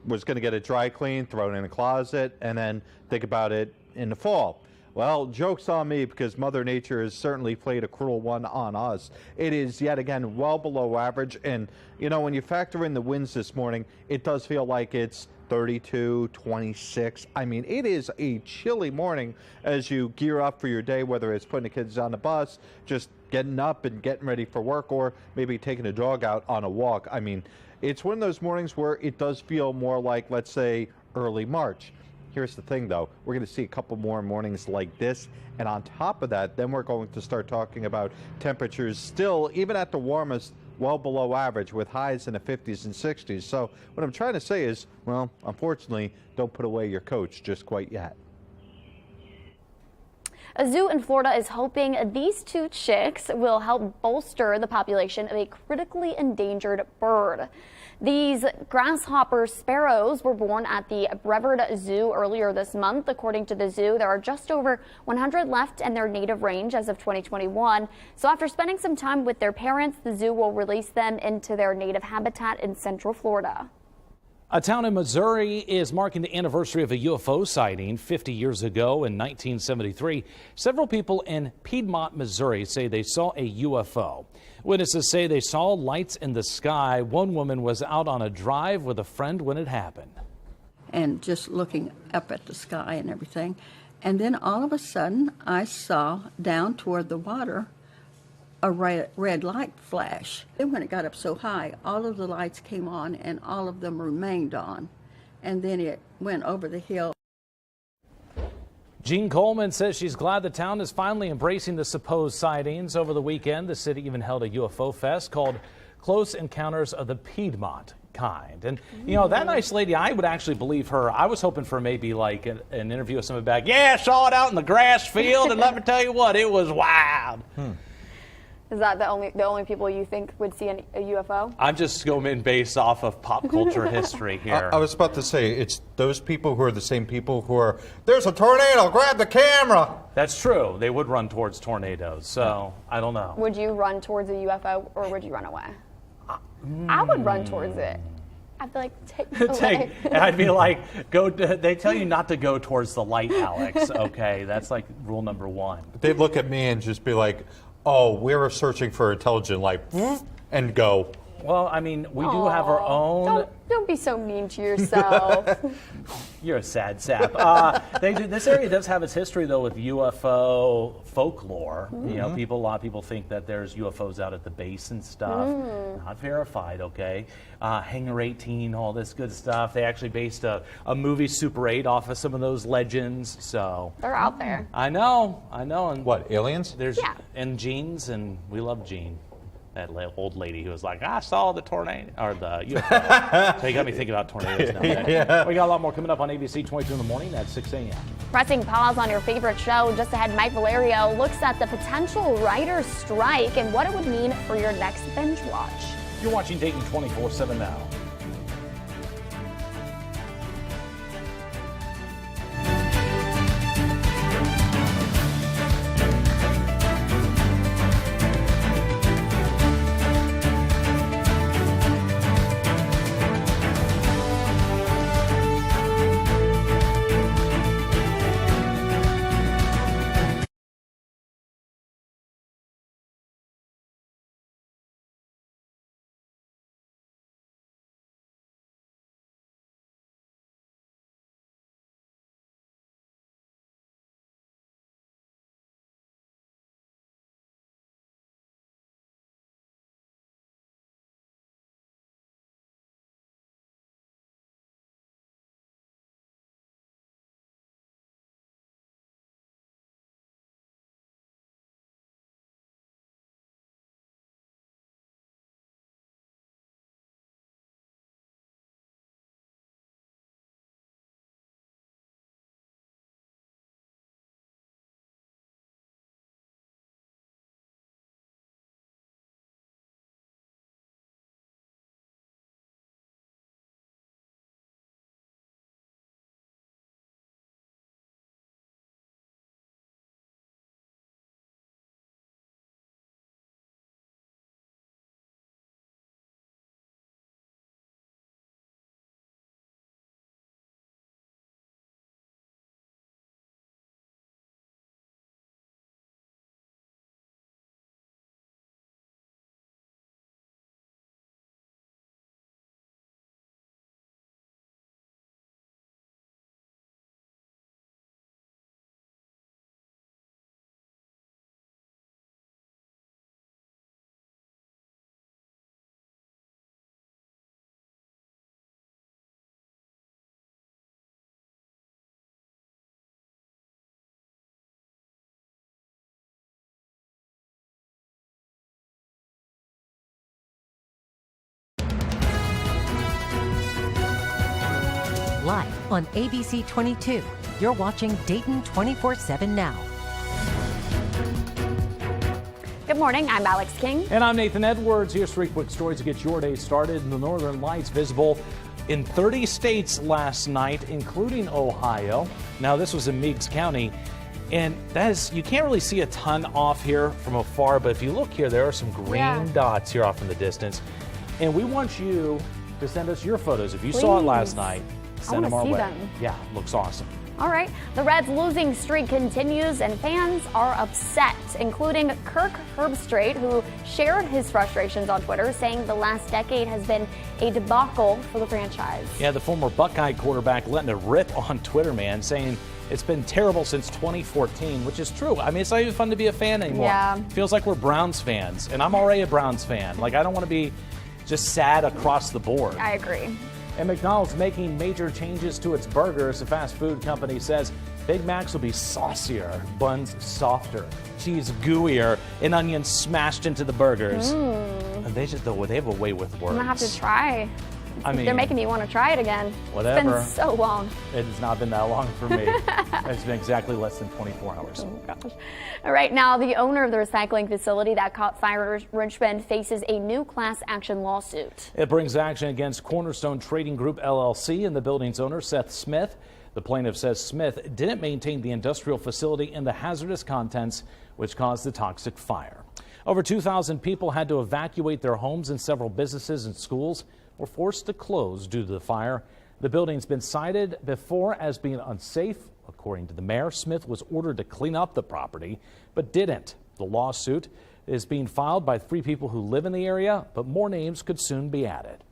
Was going to get it dry cleaned, throw it in a closet, and then think about it in the fall. Well, joke's on me, because Mother Nature has certainly played a cruel one on us. It is yet again well below average, and you know, when you factor in the winds this morning, it does feel like it's 32, 26. I mean, it is a chilly morning as you gear up for your day, whether it's putting the kids on the bus, just getting up and getting ready for work, or maybe taking a dog out on a walk. I mean, it's one of those mornings where it does feel more like, let's say, early March. Here's the thing, though. We're going to see a couple more mornings like this, and on top of that, then we're going to start talking about temperatures still, even at the warmest, well below average, with highs in the 50s and 60s. So what I'm trying to say is, well, unfortunately, don't put away your coach just quite yet. A zoo in Florida is hoping these 2 chicks will help bolster the population of a critically endangered bird. These grasshopper sparrows were born at the Brevard Zoo earlier this month. According to the zoo, there are just over 100 left in their native range as of 2021. So after spending some time with their parents, the zoo will release them into their native habitat in Central Florida. A town in Missouri is marking the anniversary of a UFO sighting 50 years ago in 1973. Several people in Piedmont, Missouri say they saw a UFO. Witnesses say they saw lights in the sky. One woman was out on a drive with a friend when it happened. And just looking up at the sky and everything. And then all of a sudden, I saw down toward the water a red light flash. Then when it got up so high, all of the lights came on and all of them remained on. And then it went over the hill. Jean Coleman says she's glad the town is finally embracing the supposed sightings. Over the weekend, the city even held a UFO fest called Close Encounters of the Piedmont Kind. And, you know, that nice lady, I would actually believe her. I was hoping for maybe like an interview with somebody back. Yeah, I saw it out in the grass field, and let me tell you what, it was wild. Is that the only people you think would see a UFO? I'm just going based off of pop culture history here. I was about to say, it's those people who are the same people who are, there's a tornado, grab the camera. That's true. They would run towards tornadoes, so I don't know. Would you run towards a UFO or would you run away? I would run towards it. I'd be like, take me away. I'd be like, go. They tell you not to go towards the light, Alex. Okay, that's like rule number 1. They'd look at me and just be like, oh, we're searching for intelligent life, and go. Well, I mean, we do have our own. Don't be so mean to yourself. You're a sad sap. This area does have its history, though, with UFO folklore. You know, a lot of people think that there's UFOs out at the base and stuff. Not verified, okay? Hangar 18, all this good stuff. They actually based a movie, Super 8, off of some of those legends. So they're out there. I know. And what, aliens? And Jeans, and we love Jean. That old lady who was like, I saw the tornado, or the UFO. So you got me thinking about tornadoes now. Yeah. We got a lot more coming up on ABC 22 in the morning at 6 a.m. Pressing pause on your favorite show, just ahead, Mike Valerio looks at the potential writer's strike and what it would mean for your next binge watch. You're watching Dayton 24/7 now. Live on ABC 22, you're watching Dayton 24/7 now. Good morning, I'm Alex King. And I'm Nathan Edwards. Here's 3 quick stories to get your day started. The Northern Lights visible in 30 states last night, including Ohio. Now, this was in Meigs County. And that is, you can't really see a ton off here from afar, but if you look here, there are some green dots here off in the distance. And we want you to send us your photos. If you saw it last night, send them our way. Yeah, looks awesome. All right, the Reds' losing streak continues and fans are upset, including Kirk Herbstreit, who shared his frustrations on Twitter, saying the last decade has been a debacle for the franchise. Yeah, the former Buckeye quarterback letting it rip on Twitter, man, saying it's been terrible since 2014, which is true. I mean, it's not even fun to be a fan anymore. Yeah. Feels like we're Browns fans, and I'm already a Browns fan. Like, I don't want to be just sad across the board. I agree. And McDonald's making major changes to its burgers. The fast food company says Big Macs will be saucier, buns softer, cheese gooier, and onions smashed into the burgers. And they have a way with words. I'm gonna have to try. I mean, they're making me want to try it again. Whatever. It's been so long. It has not been that long for me. It's been exactly less than 24 hours. Oh, gosh. All right, now the owner of the recycling facility that caught fire in Richmond faces a new class action lawsuit. It brings action against Cornerstone Trading Group LLC and the building's owner, Seth Smith. The plaintiff says Smith didn't maintain the industrial facility and the hazardous contents which caused the toxic fire. Over 2,000 people had to evacuate their homes, and several businesses and schools were forced to close due to the fire. The building's been cited before as being unsafe. According to the mayor, Smith was ordered to clean up the property, but didn't. The lawsuit is being filed by 3 people who live in the area, but more names could soon be added.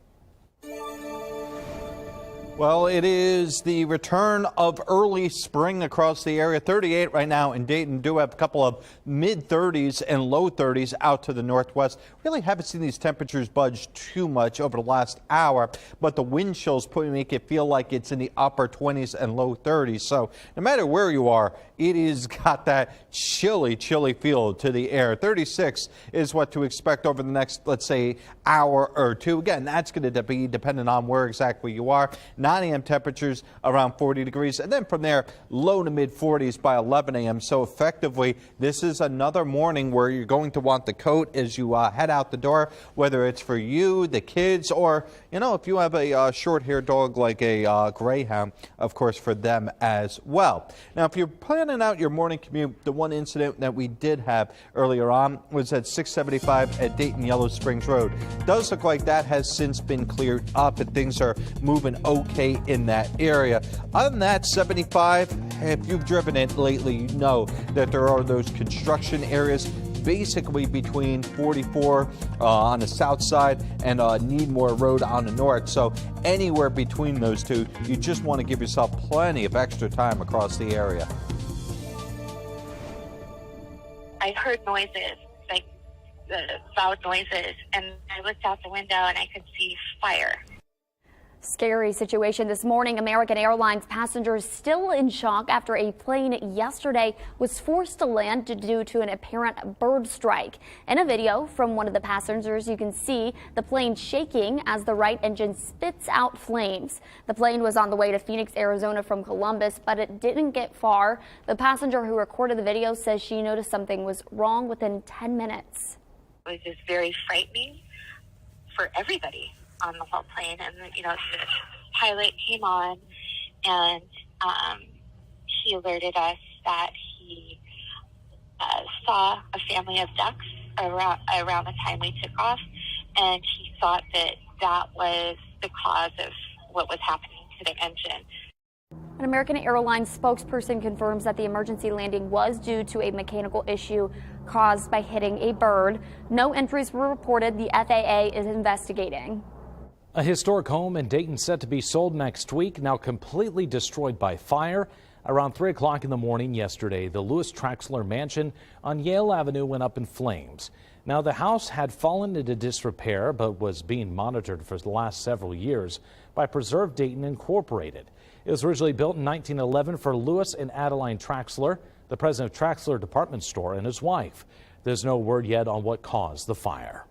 Well, it is the return of early spring across the area. 38 right now in Dayton. Do have a couple of mid-30s and low 30s out to the northwest. Really haven't seen these temperatures budge too much over the last hour, but the wind chills make it feel like it's in the upper 20s and low 30s. So no matter where you are, it has got that chilly feel to the air. 36 is what to expect over the next, let's say, hour or two. Again, that's going to be dependent on where exactly you are. 9 a.m. temperatures around 40 degrees, and then from there, low to mid 40s by 11 a.m. So effectively, this is another morning where you're going to want the coat as you head out the door, whether it's for you, the kids, or, you know, if you have a short-haired dog like a greyhound, of course, for them as well. Now, if you're planning out your morning commute, the one incident that we did have earlier on was at 675 at Dayton Yellow Springs Road. Does look like that has since been cleared up and things are moving okay in that area. Other than that, 75, if you've driven it lately, you know that there are those construction areas basically between 44 on the south side and Needmore Road on the north. So anywhere between those two, you just want to give yourself plenty of extra time across the area. I heard noises, like loud noises, and I looked out the window and I could see fire. Scary situation this morning. American Airlines passengers still in shock after a plane yesterday was forced to land due to an apparent bird strike. In a video from one of the passengers, you can see the plane shaking as the right engine spits out flames. The plane was on the way to Phoenix, Arizona from Columbus, but it didn't get far. The passenger who recorded the video says she noticed something was wrong within 10 minutes. It was just very frightening for everybody on the whole plane, and you know, the pilot came on and he alerted us that he saw a family of ducks around the time we took off, and he thought that that was the cause of what was happening to the engine. An American Airlines spokesperson confirms that the emergency landing was due to a mechanical issue caused by hitting a bird. No injuries were reported. The FAA is investigating. A historic home in Dayton set to be sold next week, now completely destroyed by fire. Around 3 o'clock in the morning yesterday, the Lewis Traxler mansion on Yale Avenue went up in flames. Now, the house had fallen into disrepair, but was being monitored for the last several years by Preserve Dayton Incorporated. It was originally built in 1911 for Lewis and Adeline Traxler, the president of Traxler Department Store, and his wife. There's no word yet on what caused the fire.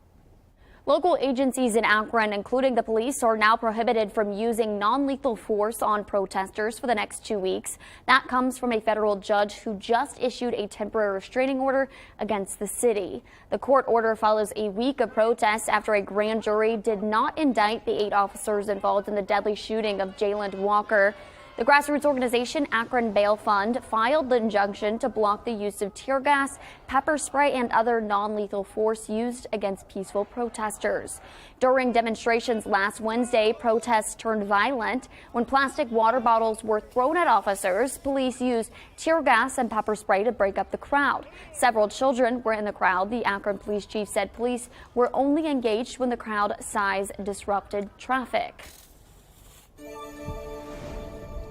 Local agencies in Akron, including the police, are now prohibited from using non-lethal force on protesters for the next 2 weeks. That comes from a federal judge who just issued a temporary restraining order against the city. The court order follows a week of protests after a grand jury did not indict the 8 officers involved in the deadly shooting of Jayland Walker. The grassroots organization Akron Bail Fund filed the injunction to block the use of tear gas, pepper spray, and other non-lethal force used against peaceful protesters. During demonstrations last Wednesday, protests turned violent when plastic water bottles were thrown at officers. Police used tear gas and pepper spray to break up the crowd. Several children were in the crowd. The Akron police chief said police were only engaged when the crowd size disrupted traffic.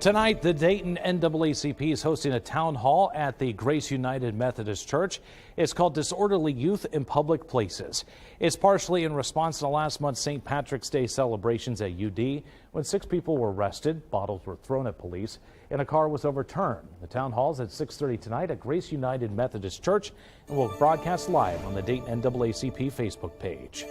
Tonight, the Dayton NAACP is hosting a town hall at the Grace United Methodist Church. It's called Disorderly Youth in Public Places. It's partially in response to last month's St. Patrick's Day celebrations at UD when 6 people were arrested, bottles were thrown at police, and a car was overturned. The town hall is at 6:30 tonight at Grace United Methodist Church and will broadcast live on the Dayton NAACP Facebook page.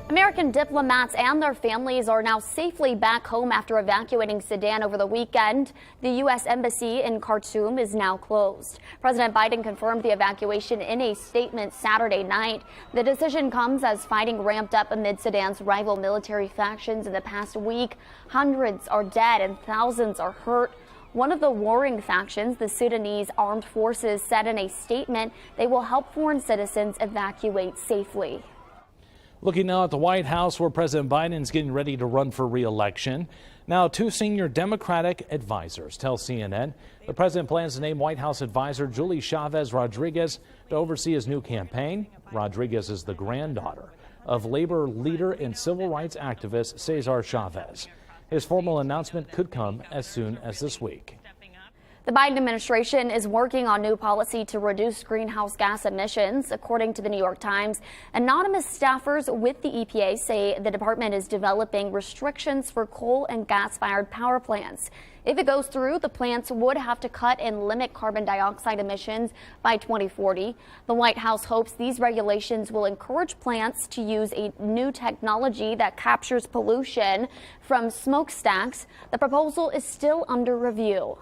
American diplomats and their families are now safely back home after evacuating Sudan over the weekend. The U.S. Embassy in Khartoum is now closed. President Biden confirmed the evacuation in a statement Saturday night. The decision comes as fighting ramped up amid Sudan's rival military factions in the past week. Hundreds are dead and thousands are hurt. One of the warring factions, the Sudanese Armed Forces, said in a statement they will help foreign citizens evacuate safely. Looking now at the White House, where President Biden is getting ready to run for re-election. Now, two senior Democratic advisors tell CNN the president plans to name White House advisor Julie Chavez Rodriguez to oversee his new campaign. Rodriguez is the granddaughter of labor leader and civil rights activist Cesar Chavez. His formal announcement could come as soon as this week. The Biden administration is working on new policy to reduce greenhouse gas emissions. According to the New York Times, anonymous staffers with the EPA say the department is developing restrictions for coal and gas-fired power plants. If it goes through, the plants would have to cut and limit carbon dioxide emissions by 2040. The White House hopes these regulations will encourage plants to use a new technology that captures pollution from smokestacks. The proposal is still under review.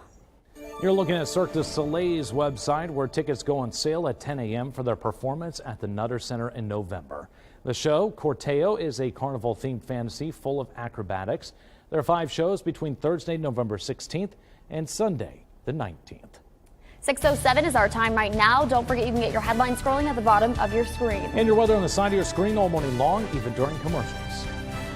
You're looking at Cirque du Soleil's website, where tickets go on sale at 10 a.m. for their performance at the Nutter Center in November. The show, Corteo, is a carnival-themed fantasy full of acrobatics. There are 5 shows between Thursday, November 16th and Sunday, the 19th. 6:07 is our time right now. Don't forget you can get your headlines scrolling at the bottom of your screen. And your weather on the side of your screen all morning long, even during commercials.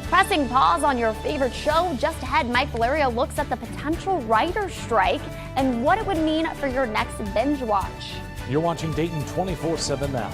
Pressing pause on your favorite show. Just ahead, Mike Valerio looks at the potential writer's strike and what it would mean for your next binge watch. You're watching Dayton 24/7 now.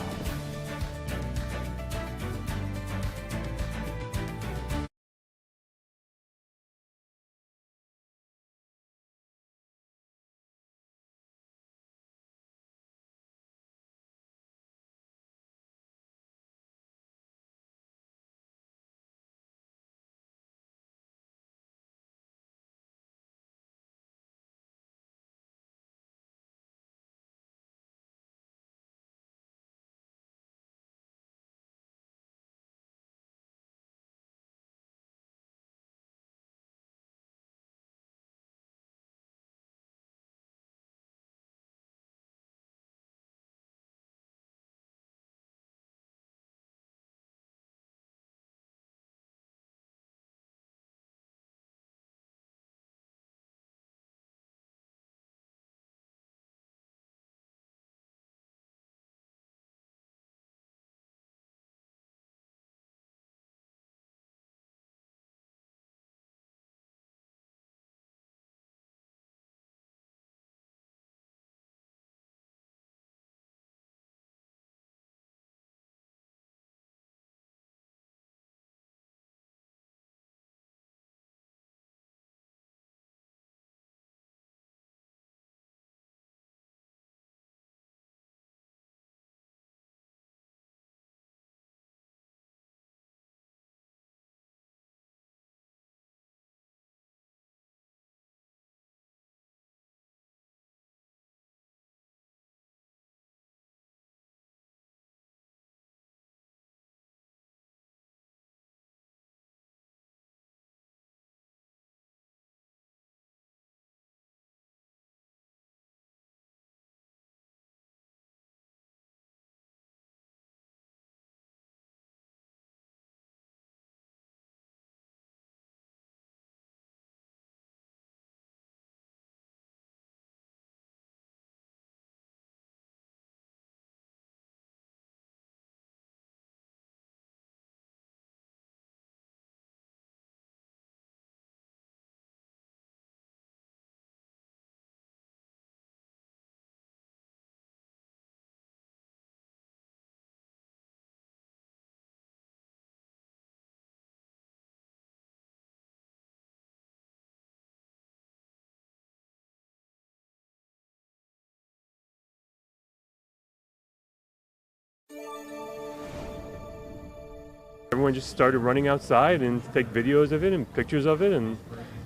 Everyone just started running outside and take videos of it and pictures of it, and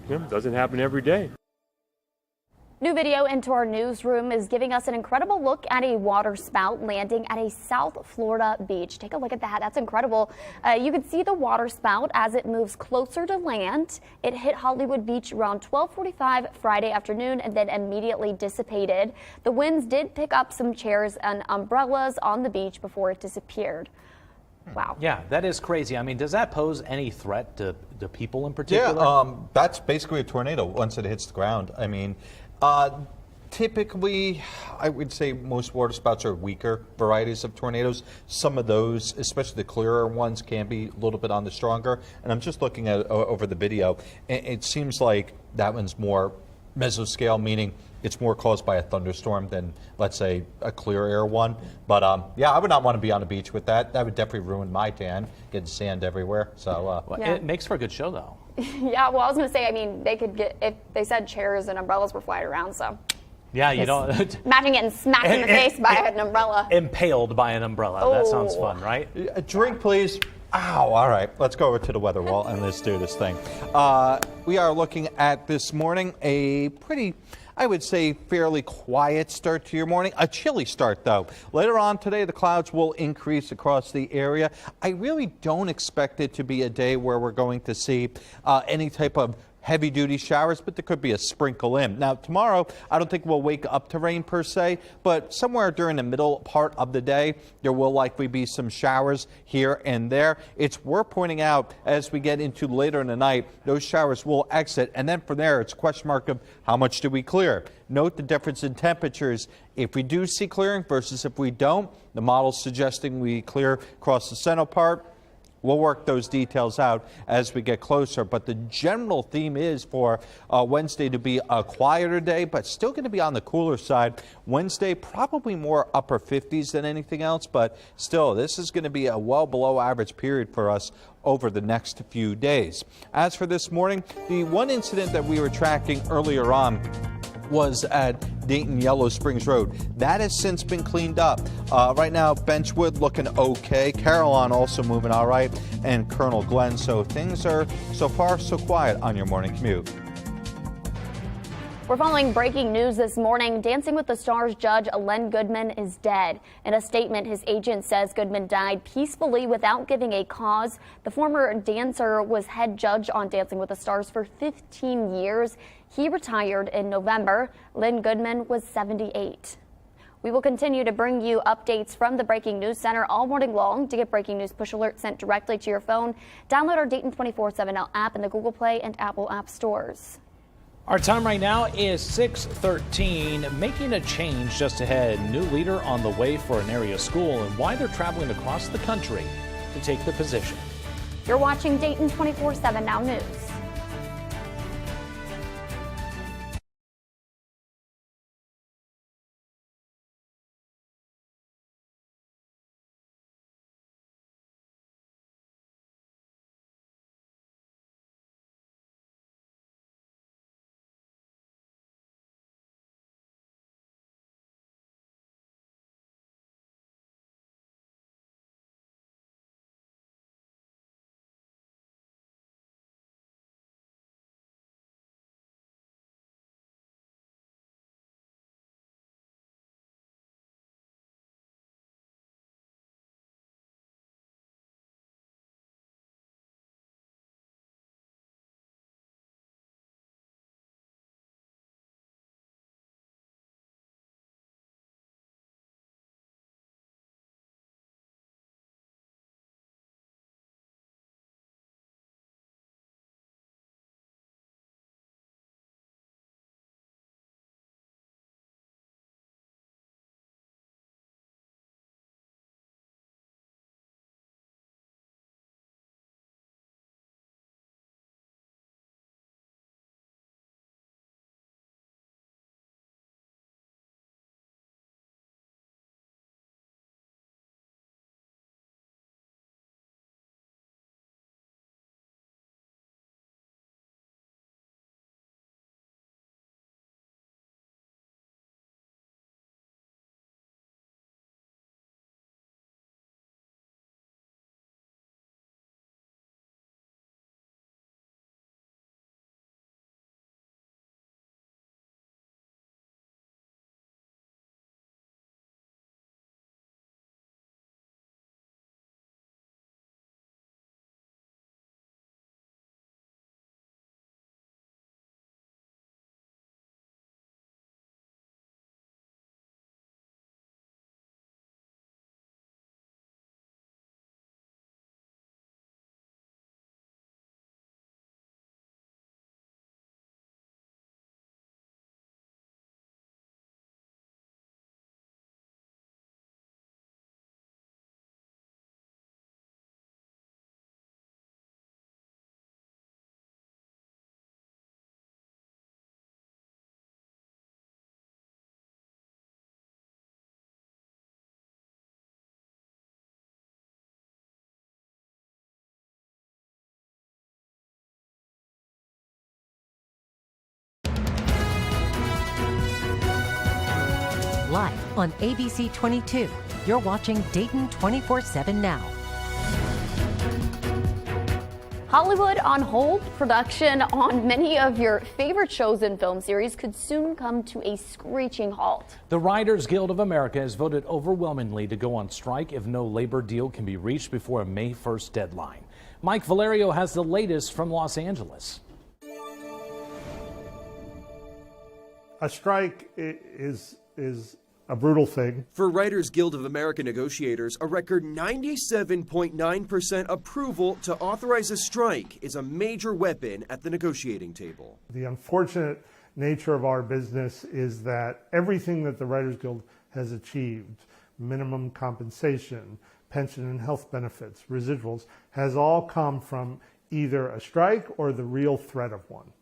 it doesn't happen every day. New video into our newsroom is giving us an incredible look at a water spout landing at a South Florida beach. Take a look at that. That's incredible. You can see the water spout as it moves closer to land. It hit Hollywood Beach around 12:45 Friday afternoon and then immediately dissipated. The winds did pick up some chairs and umbrellas on the beach before it disappeared. Wow. Yeah, that is crazy. I mean, does that pose any threat to people in particular? Yeah, that's basically a tornado once it hits the ground. I mean, typically, I would say most water spouts are weaker varieties of tornadoes. Some of those, especially the clearer ones, can be a little bit on the stronger. And I'm just looking at over the video. It seems like that one's more mesoscale, meaning it's more caused by a thunderstorm than, let's say, a clear air one. But yeah, I would not want to be on a beach with that. That would definitely ruin my tan, getting sand everywhere. So yeah. It makes for a good show, though. Yeah, well, I was going to say, I mean, they could get, if they said chairs and umbrellas were flying around, so. Yeah, you don't. Imagine getting smacked in the face by an umbrella. Impaled by an umbrella. Oh. That sounds fun, right? A drink, please. Ow, all right. Let's go over to the weather wall and let's do this thing. We are looking at this morning a pretty, I would say, fairly quiet start to your morning. A chilly start, though. Later on today, the clouds will increase across the area. I really don't expect it to be a day where we're going to see any type of heavy-duty showers, but there could be a sprinkle in. Now, tomorrow, I don't think we'll wake up to rain per se, but somewhere during the middle part of the day, there will likely be some showers here and there. It's worth pointing out as we get into later in the night, those showers will exit, and then from there, it's a question mark of how much do we clear. Note the difference in temperatures. If we do see clearing versus if we don't, the model's suggesting we clear across the central part. We'll work those details out as we get closer, but the general theme is for Wednesday to be a quieter day, but still going to be on the cooler side. Wednesday, probably more upper 50s than anything else, but still, this is going to be a well below average period for us over the next few days. As for this morning, the one incident that we were tracking earlier on was at Dayton Yellow Springs Road. That has since been cleaned up. Right now, Benchwood looking okay. Carillon also moving all right, and Colonel Glenn. So things are so far so quiet on your morning commute. We're following breaking news this morning. Dancing with the Stars judge Len Goodman is dead. In a statement, his agent says Goodman died peacefully without giving a cause. The former dancer was head judge on Dancing with the Stars for 15 years. He retired in November. Len Goodman was 78. We will continue to bring you updates from the Breaking News Center all morning long. To get breaking news push alerts sent directly to your phone, download our Dayton 24/7 app in the Google Play and Apple App Stores. Our time right now is 6:13. Making a change just ahead. New leader on the way for an area school and why they're traveling across the country to take the position. You're watching Dayton 24/7 Now News. on ABC 22. You're watching Dayton 24/7 now. Hollywood on hold. Production on many of your favorite shows and film series could soon come to a screeching halt. The Writers Guild of America has voted overwhelmingly to go on strike if no labor deal can be reached before a May 1st deadline. Mike Valerio has the latest from Los Angeles. A strike is a brutal thing. For Writers Guild of America negotiators, a record 97.9% approval to authorize a strike is a major weapon at the negotiating table. The unfortunate nature of our business is that everything that the Writers Guild has achieved, minimum compensation, pension and health benefits, residuals, has all come from either a strike or the real threat of one.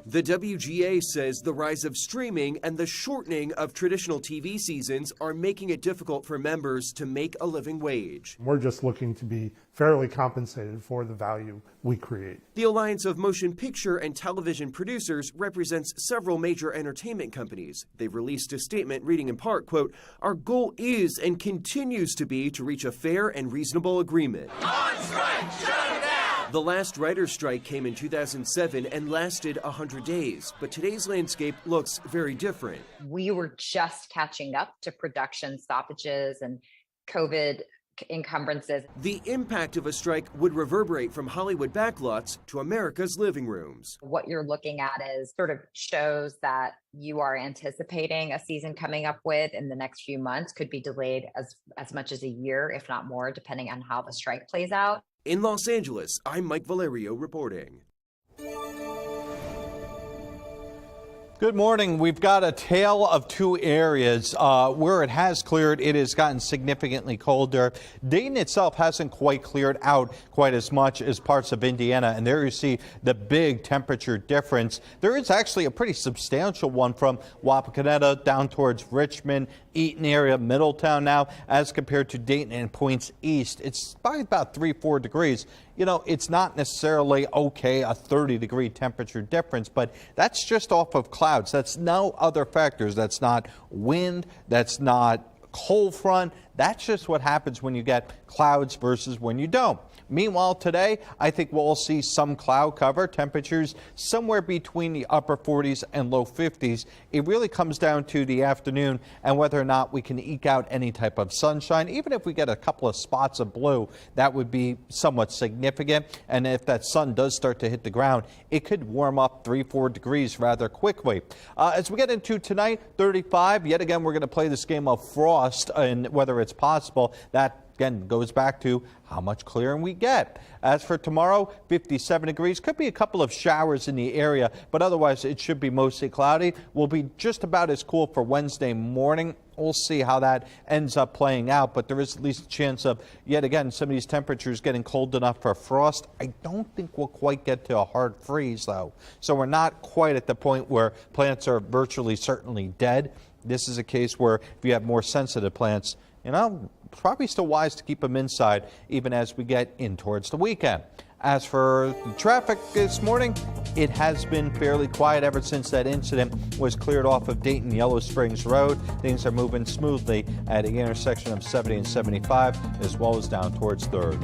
The WGA says the rise of streaming and the shortening of traditional TV seasons are making it difficult for members to make a living wage. We're just looking to be fairly compensated for the value we create. The Alliance of Motion Picture and Television Producers represents several major entertainment companies. They've released a statement reading in part, quote, "Our goal is and continues to be to reach a fair and reasonable agreement." On strike, shut it down! The last writer's strike came in 2007 and lasted 100 days, but today's landscape looks very different. We were just catching up to production stoppages and COVID encumbrances. The impact of a strike would reverberate from Hollywood backlots to America's living rooms. What you're looking at is sort of shows that you are anticipating a season coming up with in the next few months could be delayed as much as a year, if not more, depending on how the strike plays out. In Los Angeles, I'm Mike Valerio reporting. Good morning. We've got a tale of two areas. Where it has cleared, it has gotten significantly colder. Dayton itself hasn't quite cleared out quite as much as parts of Indiana, and there you see the big temperature difference. There is actually a pretty substantial one from Wapakoneta down towards Richmond, Eaton area, Middletown now, as compared to Dayton and points east. It's by about 3-4 degrees. You know, it's not necessarily, okay, a 30-degree temperature difference, but that's just off of clouds. That's no other factors. That's not wind. That's not cold front. That's just what happens when you get clouds versus when you don't. Meanwhile, today, I think we'll see some cloud cover, temperatures somewhere between the upper 40s and low 50s. It really comes down to the afternoon and whether or not we can eke out any type of sunshine. Even if we get a couple of spots of blue, that would be somewhat significant. And if that sun does start to hit the ground, it could warm up 3-4 degrees rather quickly. As we get into tonight, 35, yet again, we're going to play this game of frost and whether it's possible. That again goes back to how much clearing we get. As for tomorrow, 57 degrees. Could be a couple of showers in the area, but otherwise it should be mostly cloudy. Will be just about as cool for Wednesday morning. We'll see how that ends up playing out, but there is at least a chance of, yet again, some of these temperatures getting cold enough for frost. I don't think we'll quite get to a hard freeze, though. So we're not quite at the point where plants are virtually certainly dead. This is a case where if you have more sensitive plants, you know, probably still wise to keep them inside even as we get in towards the weekend. As for the traffic this morning, it has been fairly quiet ever since that incident was cleared off of Dayton Yellow Springs Road. Things are moving smoothly at the intersection of 70 and 75 as well as down towards 3rd.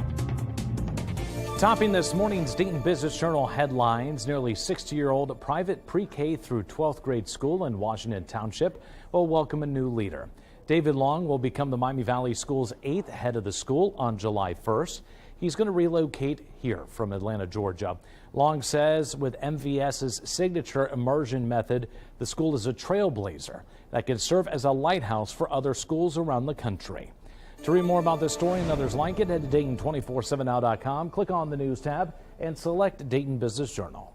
Topping this morning's Dayton Business Journal headlines, nearly 60-year-old private pre-K through 12th grade school in Washington Township will welcome a new leader. David Long will become the Miami Valley School's 8th head of the school on July 1st. He's going to relocate here from Atlanta, Georgia. Long says with MVS's signature immersion method, the school is a trailblazer that can serve as a lighthouse for other schools around the country. To read more about this story and others like it, head to Dayton247now.com, click on the news tab, and select Dayton Business Journal.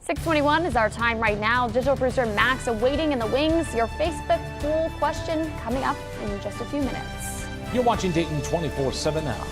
6:21 is our time right now. Digital producer Max awaiting in the wings. Your Facebook poll question coming up in just a few minutes. You're watching Dayton 24/7 now.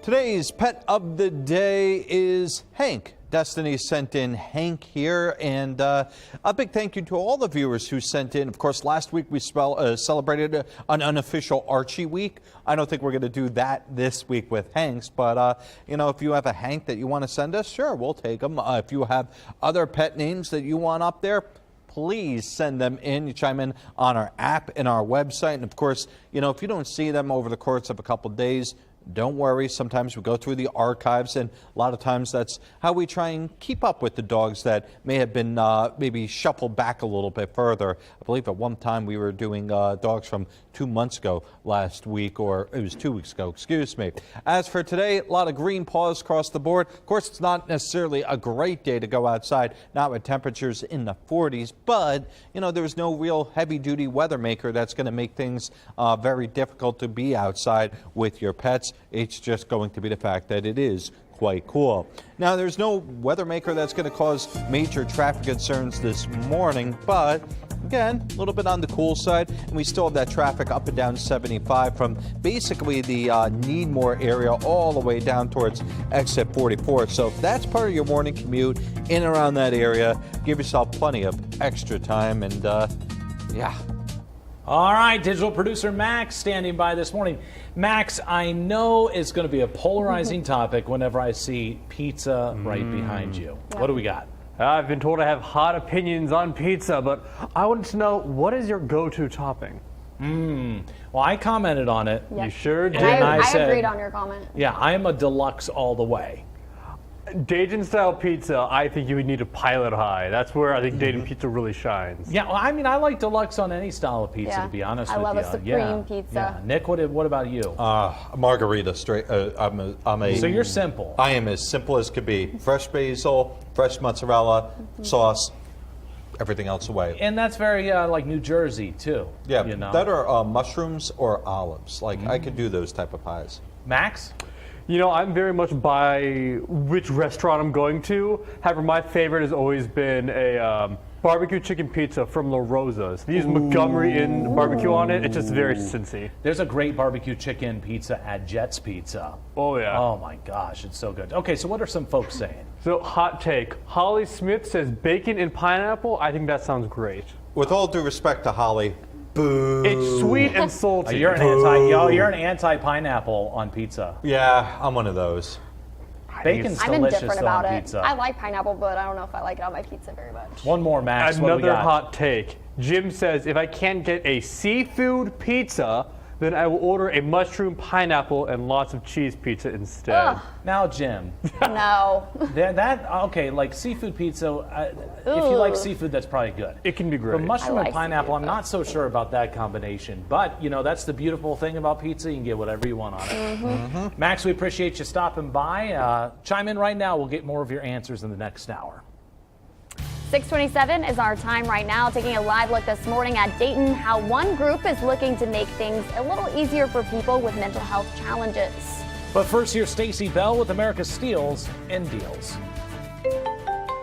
Today's pet of the day is Hank. Destiny sent in Hank here, and a big thank you to all the viewers who sent in. Of course, last week we celebrated an unofficial Archie week. I don't think we're going to do that this week with Hanks, but you know, if you have a Hank that you want to send us, sure, we'll take them. If you have other pet names that you want up there, please send them in. You chime in on our app and our website. And of course, you know, if you don't see them over the course of a couple of days, don't worry. Sometimes we go through the archives, and a lot of times that's how we try and keep up with the dogs that may have been maybe shuffled back a little bit further. I believe at one time we were doing dogs from 2 months ago last week, or it was 2 weeks ago, excuse me. As for today, a lot of green paws across the board. Of course, it's not necessarily a great day to go outside, not with temperatures in the 40s, but, you know, there's no real heavy-duty weather maker that's going to make things very difficult to be outside with your pets. It's just going to be the fact that it is quite cool. Now, there's no weather maker that's going to cause major traffic concerns this morning, but again, a little bit on the cool side, and we still have that traffic up and down 75 from basically the Needmore area all the way down towards exit 44. So if that's part of your morning commute in and around that area, give yourself plenty of extra time, and yeah. All right, digital producer Max standing by this morning. Max, I know it's going to be a polarizing topic whenever I see pizza right behind you. Yep. What do we got? I've been told I have hot opinions on pizza, but I wanted to know, what is your go-to topping? Well, I commented on it. Yep. You sure did. And I said, agreed on your comment. Yeah, I am a deluxe all the way. Dayton style pizza, I think you would need to pilot high. That's where I think Dayton pizza really shines. Yeah, well, I mean, I like deluxe on any style of pizza, to be honest with you. I love a supreme pizza. Yeah. Nick, what about you? Margarita straight. So you're simple. I am as simple as could be. Fresh basil, fresh mozzarella, sauce, everything else away. And that's very like New Jersey too. Yeah, you know? that are mushrooms or olives. Like I could do those type of pies. Max? You know, I'm very much by which restaurant I'm going to. However, my favorite has always been a barbecue chicken pizza from La Rosa's. They use Montgomery in barbecue on it. It's just very cincy. There's a great barbecue chicken pizza at Jet's Pizza. Oh, yeah. Oh, my gosh. It's so good. Okay, so what are some folks saying? So, hot take. Holly Smith says bacon and pineapple. I think that sounds great. With all due respect to Holly, boo. It's sweet and salty. You're an anti-pineapple on pizza. Yeah, I'm one of those. Bacon's I'm delicious indifferent about on it. pizza. I like pineapple, but I don't know if I like it on my pizza very much. One more, Max. Another hot take. Jim says if I can't get a seafood pizza, then I will order a mushroom, pineapple, and lots of cheese pizza instead. Ugh. Now, Jim. No. Okay, like seafood pizza, if you like seafood, that's probably good. It can be great. But mushroom and pineapple, I'm not so sure about that combination. But, you know, that's the beautiful thing about pizza. You can get whatever you want on it. Max, we appreciate you stopping by. Chime in right now. We'll get more of your answers in the next hour. 6:27 is our time right now, taking a live look this morning at Dayton, how one group is looking to make things a little easier for people with mental health challenges. But first, here's Stacey Bell with America's Steals and Deals.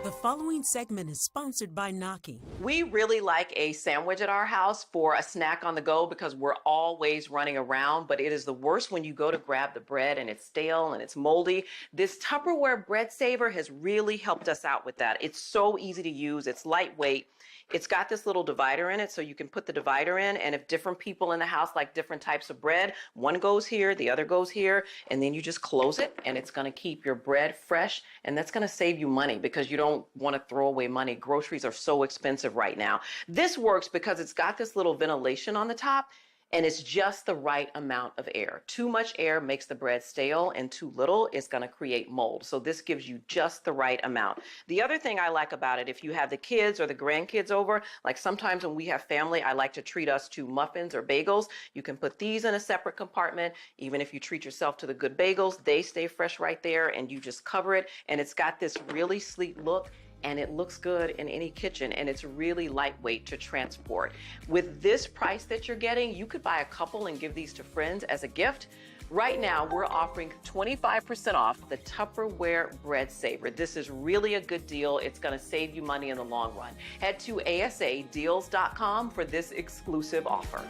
The following segment is sponsored by Naki. We really like a sandwich at our house for a snack on the go because we're always running around, but it is the worst when you go to grab the bread and it's stale and it's moldy. This Tupperware bread saver has really helped us out with that. It's so easy to use, it's lightweight. It's got this little divider in it, so you can put the divider in, and if different people in the house like different types of bread, one goes here, the other goes here, and then you just close it, and it's going to keep your bread fresh, and that's going to save you money because you don't want to throw away money. Groceries are so expensive right now. This works because it's got this little ventilation on the top, and it's just the right amount of air. Too much air makes the bread stale, and too little is going to create mold. So this gives you just the right amount. The other thing I like about it, if you have the kids or the grandkids over, like sometimes when we have family, I like to treat us to muffins or bagels. You can put these in a separate compartment. Even if you treat yourself to the good bagels, they stay fresh right there, and you just cover it. And it's got this really sleek look, and it looks good in any kitchen, and it's really lightweight to transport. With this price that you're getting, you could buy a couple and give these to friends as a gift. Right now, we're offering 25% off the Tupperware Bread Saver. This is really a good deal. It's gonna save you money in the long run. Head to asadeals.com for this exclusive offer.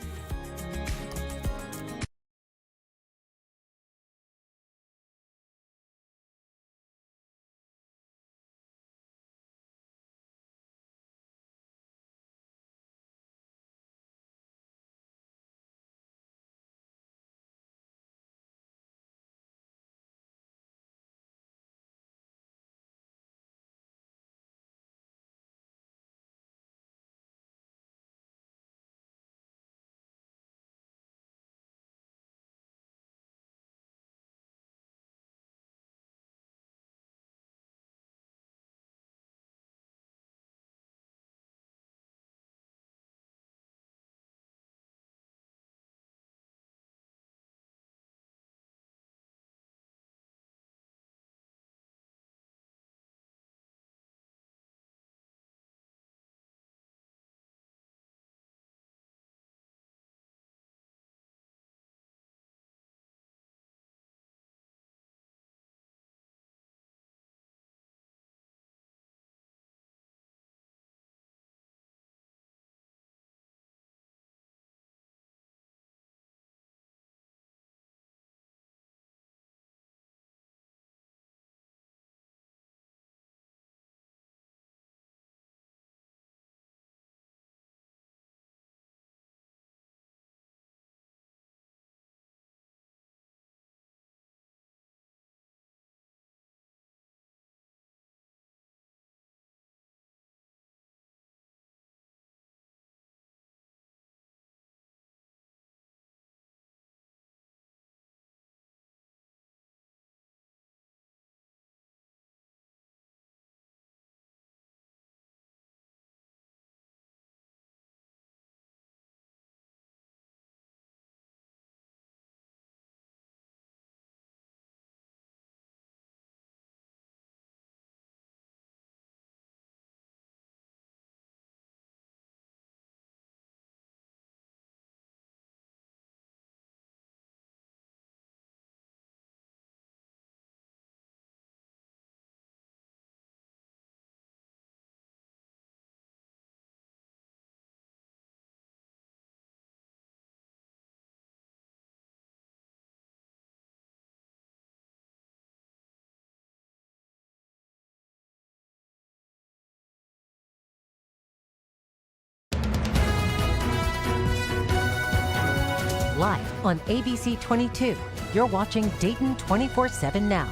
on ABC 22. You're watching Dayton 24/7 now.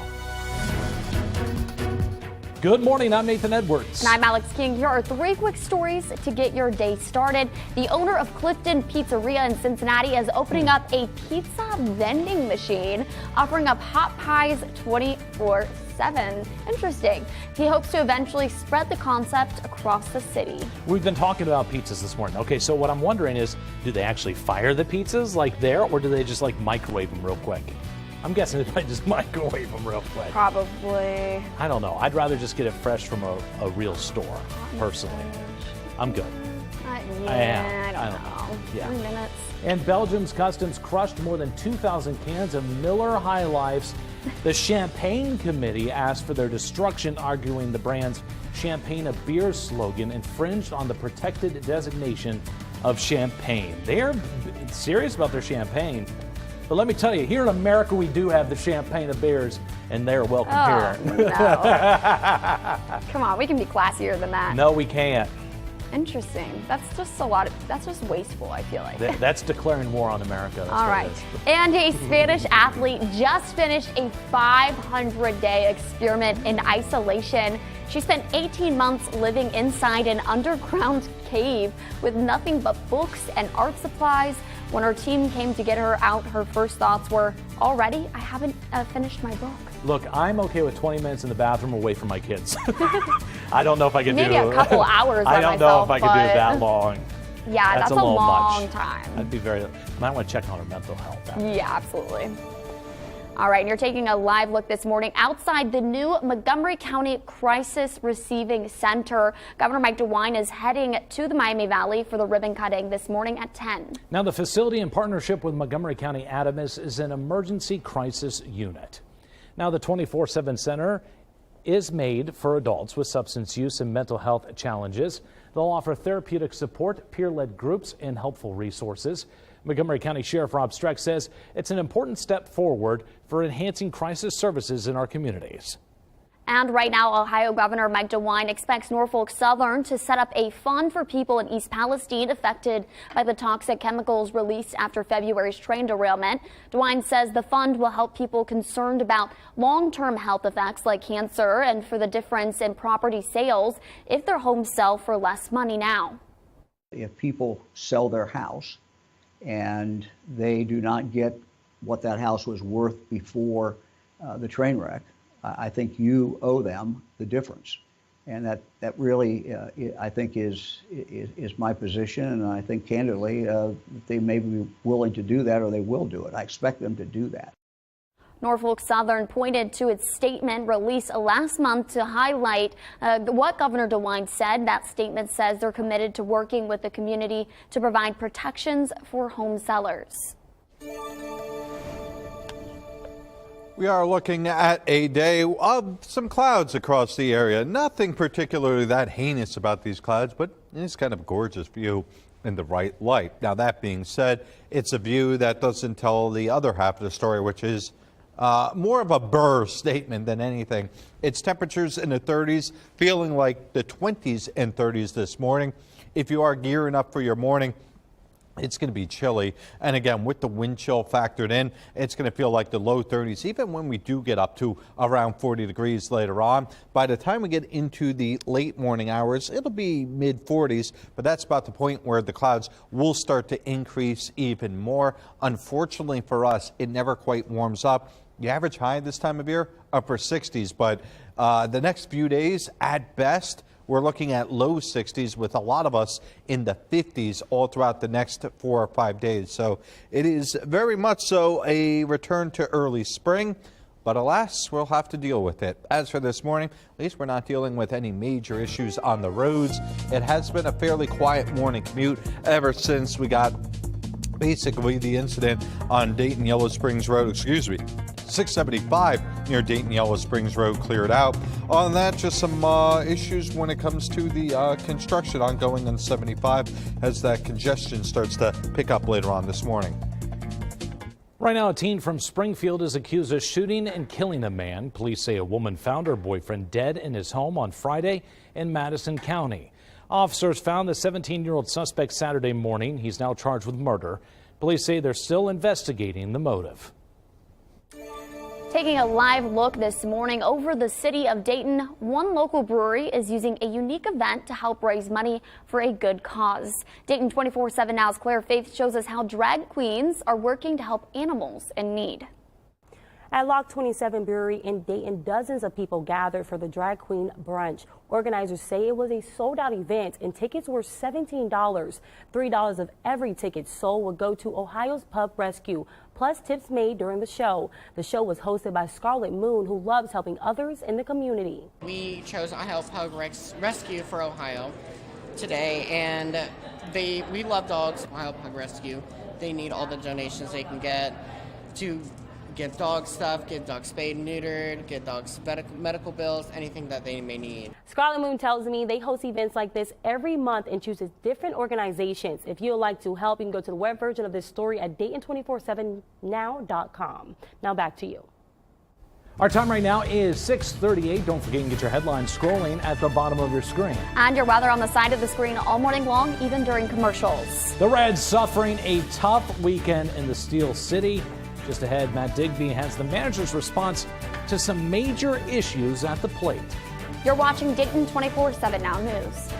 Good morning, I'm Nathan Edwards. And I'm Alex King. Here are 3 quick stories to get your day started. The owner of Clifton Pizzeria in Cincinnati is opening up a pizza vending machine, offering up hot pies 24/7. Interesting. He hopes to eventually spread the concept across the city. We've been talking about pizzas this morning. Okay, so what I'm wondering is, do they actually fire the pizzas like there, or do they just like microwave them real quick? I'm guessing they might just microwave them real quick. Probably. I don't know. I'd rather just get it fresh from a real store, personally. I'm good. I don't know. Yeah. 3 minutes. And Belgium's customs crushed more than 2,000 cans of Miller High Lifes. The Champaign Committee asked for their destruction, arguing the brand's Champagne a Beer slogan infringed on the protected designation of Champagne. They're serious about their champagne. But let me tell you, here in America, we do have the Champagne of Beers, and they're welcome here. No. Come on, we can be classier than that. No, we can't. Interesting. That's just that's just wasteful, I feel like. That's declaring war on America. That's all right. And a Spanish athlete just finished a 500-day experiment in isolation. She spent 18 months living inside an underground cave with nothing but books and art supplies. When her team came to get her out, her first thoughts were, already? I haven't finished my book. Look, I'm okay with 20 minutes in the bathroom away from my kids. I don't know if I can Maybe a couple hours by I don't know if I can do it that long. Yeah, that's a long much. time. I'd be might want to check on her mental health. Yeah, absolutely. All right, and you're taking a live look this morning outside the new Montgomery County Crisis Receiving Center. Governor Mike DeWine is heading to the Miami Valley for the ribbon cutting this morning at 10. Now, the facility in partnership with Montgomery County Adams is an emergency crisis unit. Now, the 24/7 center is made for adults with substance use and mental health challenges. They'll offer therapeutic support, peer-led groups, and helpful resources. Montgomery County Sheriff Rob Streck says it's an important step forward for enhancing crisis services in our communities. And right now, Ohio Governor Mike DeWine expects Norfolk Southern to set up a fund for people in East Palestine affected by the toxic chemicals released after February's train derailment. DeWine says the fund will help people concerned about long-term health effects like cancer and for the difference in property sales if their homes sell for less money now. If people sell their house and they do not get what that house was worth before the train wreck, I think you owe them the difference. And that really, I think, is my position. And I think, candidly, they may be willing to do that, or they will do it. I expect them to do that. Norfolk Southern pointed to its statement released last month to highlight what Governor DeWine said. That statement says they're committed to working with the community to provide protections for home sellers. We are looking at a day of some clouds across the area. Nothing particularly that heinous about these clouds, but it's kind of a gorgeous view in the right light. Now, that being said, it's a view that doesn't tell the other half of the story, which is more of a Burr statement than anything. It's temperatures in the 30s, feeling like the 20s and 30s this morning. If you are gearing up for your morning, it's going to be chilly. And again, with the wind chill factored in, it's going to feel like the low 30s, even when we do get up to around 40 degrees later on. By the time we get into the late morning hours, it'll be mid 40s, but that's about the point where the clouds will start to increase even more. Unfortunately for us, it never quite warms up. The average high this time of year, upper 60s, but the next few days, at best, we're looking at low 60s with a lot of us in the 50s all throughout the next 4 or 5 days. So it is very much so a return to early spring, but alas, we'll have to deal with it. As for this morning, at least we're not dealing with any major issues on the roads. It has been a fairly quiet morning commute ever since we got basically the incident on Dayton Yellow Springs Road, 675 near Dayton Yellow Springs Road cleared out. On that, just some issues when it comes to the construction ongoing on 75 as that congestion starts to pick up later on this morning. Right now, a teen from Springfield is accused of shooting and killing a man. Police say a woman found her boyfriend dead in his home on Friday in Madison County. Officers found the 17-year-old suspect Saturday morning. He's now charged with murder. Police say they're still investigating the motive. Taking a live look this morning over the city of Dayton, one local brewery is using a unique event to help raise money for a good cause. Dayton 24/7 Now's Claire Faith shows us how drag queens are working to help animals in need. At Lock 27 Brewery in Dayton, dozens of people gathered for the Drag Queen Brunch. Organizers say it was a sold-out event and tickets were $17. $3 of every ticket sold would go to Ohio's Pub Rescue, plus tips made during the show. The show was hosted by Scarlett Moon, who loves helping others in the community. We chose Ohio Pub Rescue for Ohio today, and we love dogs. Ohio Pub Rescue, they need all the donations they can get to get dog stuff, get dogs spayed and neutered, get dogs medical bills, anything that they may need. Scarlett Moon tells me they host events like this every month and chooses different organizations. If you would like to help, you can go to the web version of this story at Dayton247now.com. Now back to you. Our time right now is 6:38. Don't forget to get your headlines scrolling at the bottom of your screen. And your weather on the side of the screen all morning long, even during commercials. The Reds suffering a tough weekend in the Steel City. Just ahead, Matt Digby has the manager's response to some major issues at the plate. You're watching Dayton 24/7 Now News.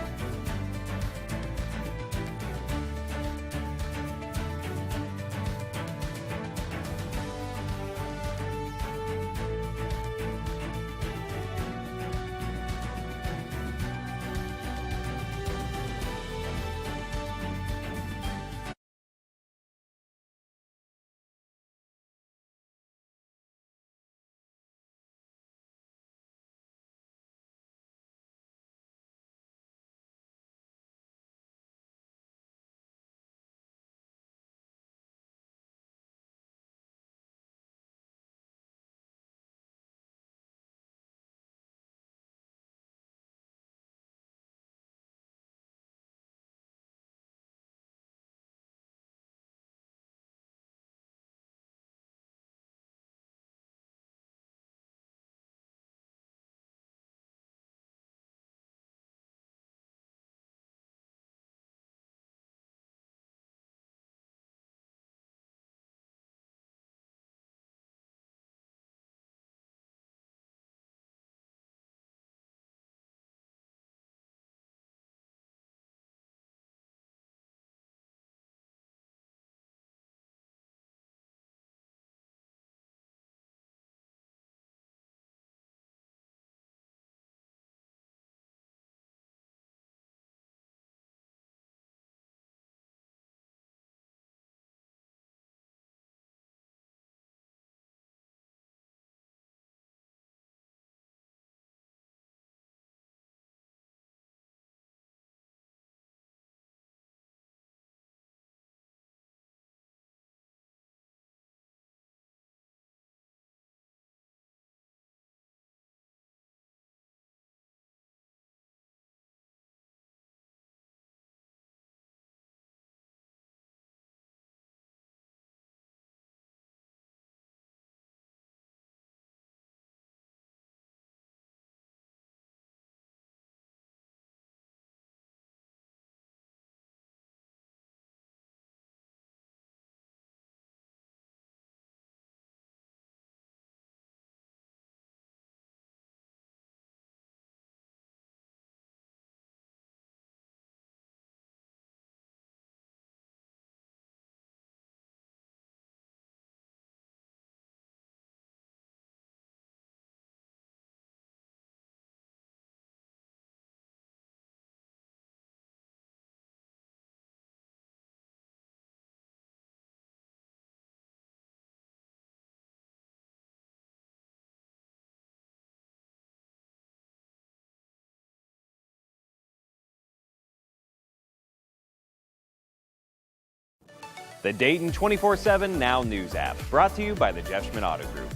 The Dayton 24/7 Now News app, brought to you by the Jeff Schmidt Auto Group.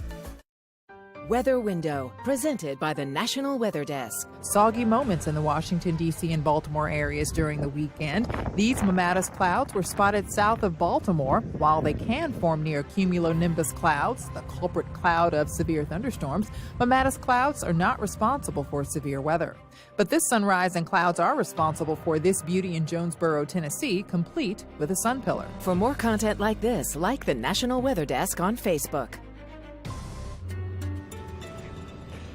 Weather Window, presented by the National Weather Desk. Soggy moments in the Washington, D.C. and Baltimore areas during the weekend. These mammatus clouds were spotted south of Baltimore. While they can form near cumulonimbus clouds, the culprit cloud of severe thunderstorms, mammatus clouds are not responsible for severe weather. But this sunrise and clouds are responsible for this beauty in Jonesboro, Tennessee, complete with a sun pillar. For more content like this, like the National Weather Desk on Facebook.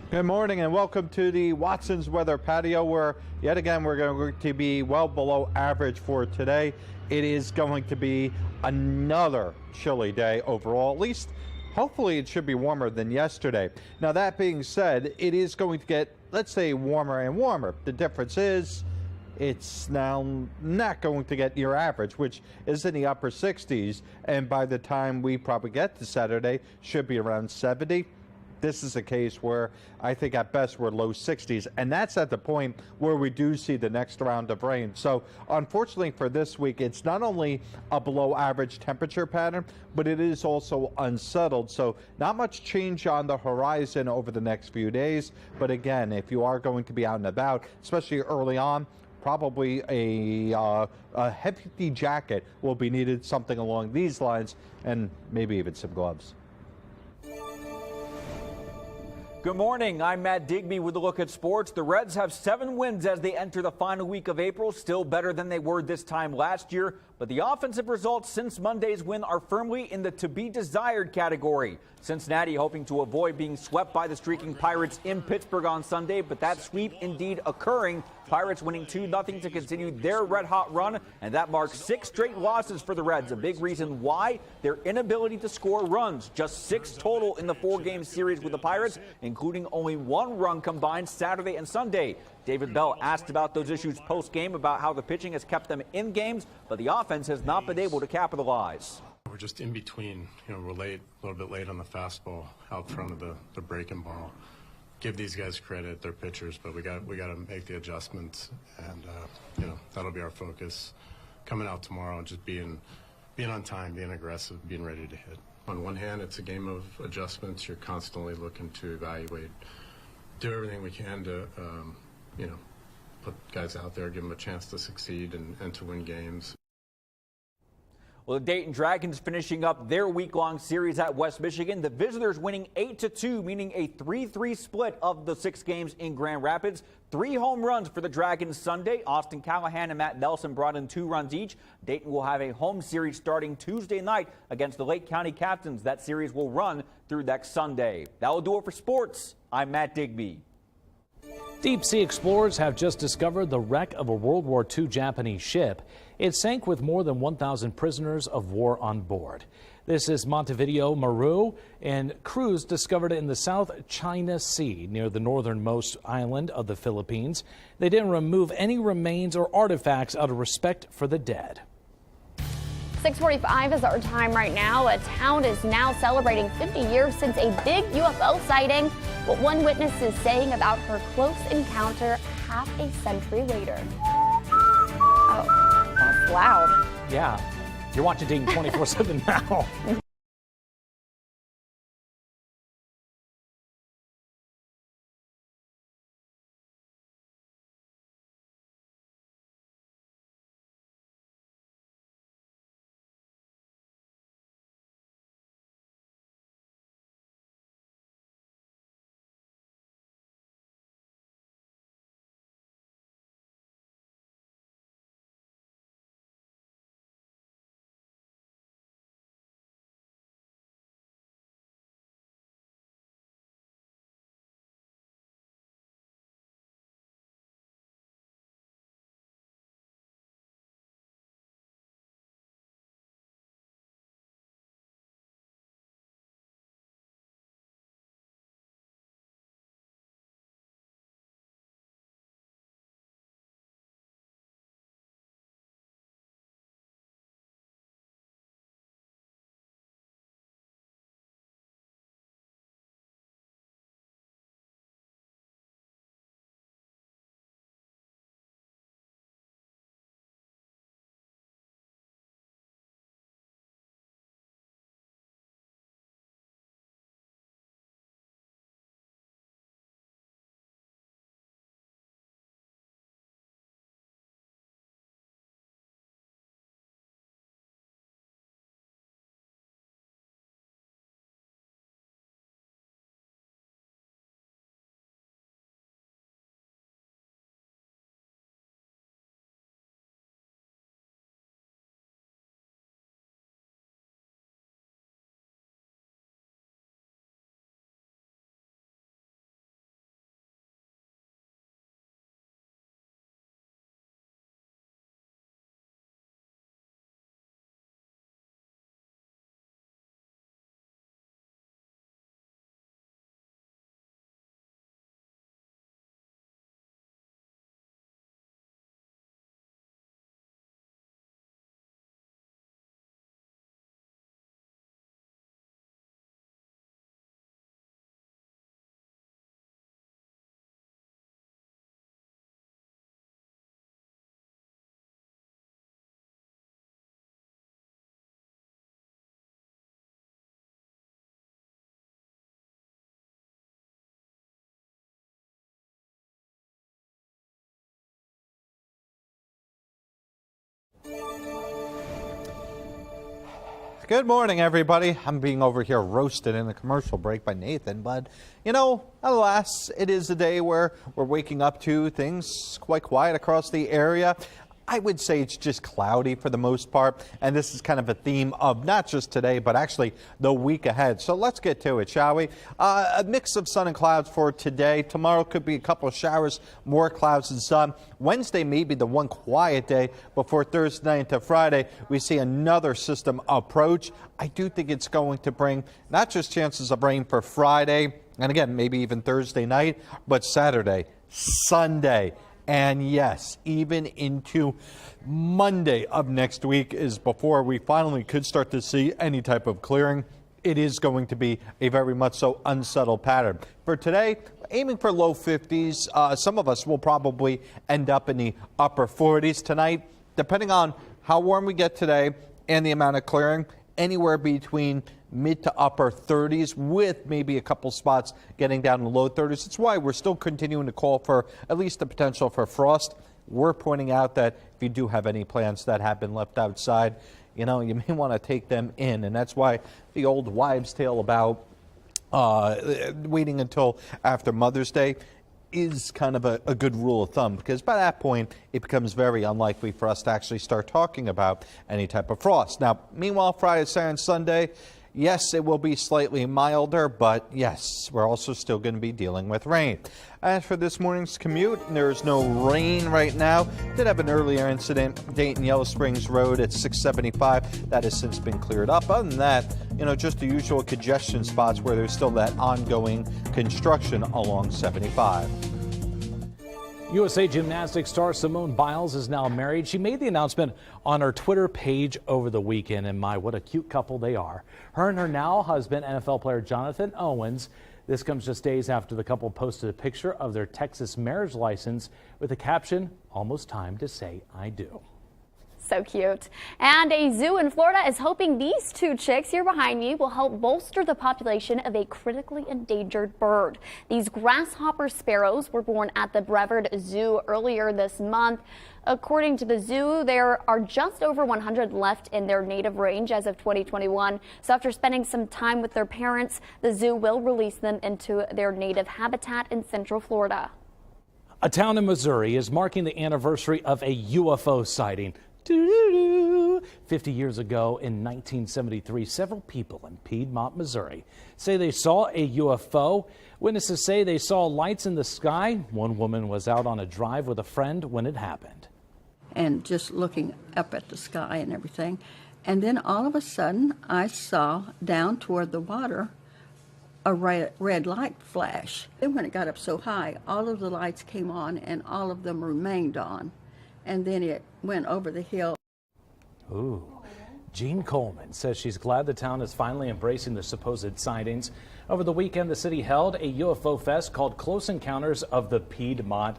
Good morning and welcome to the Watson's Weather Patio, where yet again we're going to be well below average for today. It is going to be another chilly day overall. At least hopefully it should be warmer than yesterday. Now that being said, it is going to get, let's say, warmer and warmer. The difference is it's now not going to get near average, which is in the upper 60s, and by the time we probably get to Saturday should be around 70. This is a case where I think at best we're low 60s, and that's at the point where we do see the next round of rain. So unfortunately for this week, it's not only a below average temperature pattern, but it is also unsettled. So not much change on the horizon over the next few days. But again, if you are going to be out and about, especially early on, probably a hefty jacket will be needed, something along these lines, and maybe even some gloves. Good morning, I'm Matt Digby with a look at sports. The Reds have 7 wins as they enter the final week of April, still better than they were this time last year. But the offensive results since Monday's win are firmly in the to-be-desired category. Cincinnati hoping to avoid being swept by the streaking Pirates in Pittsburgh on Sunday, but that sweep indeed occurring. Pirates winning 2-0 to continue their red-hot run, and that marks 6 straight losses for the Reds. A big reason why: their inability to score runs. Just 6 total in the 4-game series with the Pirates, including only 1 run combined Saturday and Sunday. David Bell asked about those issues post-game, about how the pitching has kept them in games, but the offense has not been able to capitalize. We're just in between. We're late, a little bit late on the fastball, out front of the breaking ball. Give these guys credit, they're pitchers, but we got to make the adjustments, and that'll be our focus coming out tomorrow, and just being on time, being aggressive, being ready to hit. On one hand, it's a game of adjustments. You're constantly looking to evaluate, do everything we can to put guys out there, give them a chance to succeed and to win games. Well, the Dayton Dragons finishing up their week-long series at West Michigan. The visitors winning 8-2, meaning a 3-3 split of the 6 games in Grand Rapids. 3 home runs for the Dragons Sunday. Austin Callahan and Matt Nelson brought in 2 runs each. Dayton will have a home series starting Tuesday night against the Lake County Captains. That series will run through next Sunday. That will do it for sports. I'm Matt Digby. Deep-sea explorers have just discovered the wreck of a World War II Japanese ship. It sank with more than 1,000 prisoners of war on board. This is Montevideo Maru, and crews discovered it in the South China Sea near the northernmost island of the Philippines. They didn't remove any remains or artifacts out of respect for the dead. 6:45 is our time right now. A town is now celebrating 50 years since a big UFO sighting. What one witness is saying about her close encounter half a century later. Oh, that's loud. Yeah, you're watching Dayton 24/7 now. Good morning, everybody. I'm being over here roasted in a commercial break by Nathan, but you know, alas, it is a day where we're waking up to things quite quiet across the area. I would say it's just cloudy for the most part, and this is kind of a theme of not just today, but actually the week ahead. So let's get to it, shall we? A mix of sun and clouds for today. Tomorrow could be a couple of showers, more clouds and sun. Wednesday may be the one quiet day before Thursday night into Friday. We see another system approach. I do think it's going to bring not just chances of rain for Friday, and again, maybe even Thursday night, but Saturday, Sunday. And yes, even into Monday of next week is before we finally could start to see any type of clearing. It is going to be a very much so unsettled pattern. For today, aiming for low 50s. Some of us will probably end up in the upper 40s tonight, depending on how warm we get today and the amount of clearing. Anywhere between mid to upper 30s with maybe a couple spots getting down in the low 30s. It's why we're still continuing to call for at least the potential for frost. We're pointing out that if you do have any plants that have been left outside, you know, you may want to take them in. And that's why the old wives' tale about waiting until after Mother's Day is kind of a good rule of thumb, because by that point it becomes very unlikely for us to actually start talking about any type of frost. Now, meanwhile, Friday, Saturday, and Sunday, yes, it will be slightly milder, but yes, we're also still going to be dealing with rain. As for this morning's commute, there's no rain right now. Did have an earlier incident, Dayton Yellow Springs Road at 675. That has since been cleared up. Other than that, you know, just the usual congestion spots where there's still that ongoing construction along 75. USA Gymnastics star Simone Biles is now married. She made the announcement on her Twitter page over the weekend, and my, what a cute couple they are. Her and her now husband, NFL player Jonathan Owens. This comes just days after the couple posted a picture of their Texas marriage license with the caption, "Almost time to say I do." So cute. And a zoo in Florida is hoping these two chicks here behind me will help bolster the population of a critically endangered bird. These grasshopper sparrows were born at the Brevard Zoo earlier this month. According to the zoo, there are just over 100 left in their native range as of 2021. So after spending some time with their parents, the zoo will release them into their native habitat in Central Florida. A town in Missouri is marking the anniversary of a UFO sighting. 50 years ago in 1973, several people in Piedmont, Missouri say they saw a UFO. Witnesses say they saw lights in the sky. One woman was out on a drive with a friend when it happened. And just looking up at the sky and everything. And then all of a sudden, I saw down toward the water a red light flash. Then when it got up so high, all of the lights came on and all of them remained on. And then it went over the hill. Ooh. Jean Coleman says she's glad the town is finally embracing the supposed sightings. Over the weekend, the city held a UFO fest called Close Encounters of the Piedmont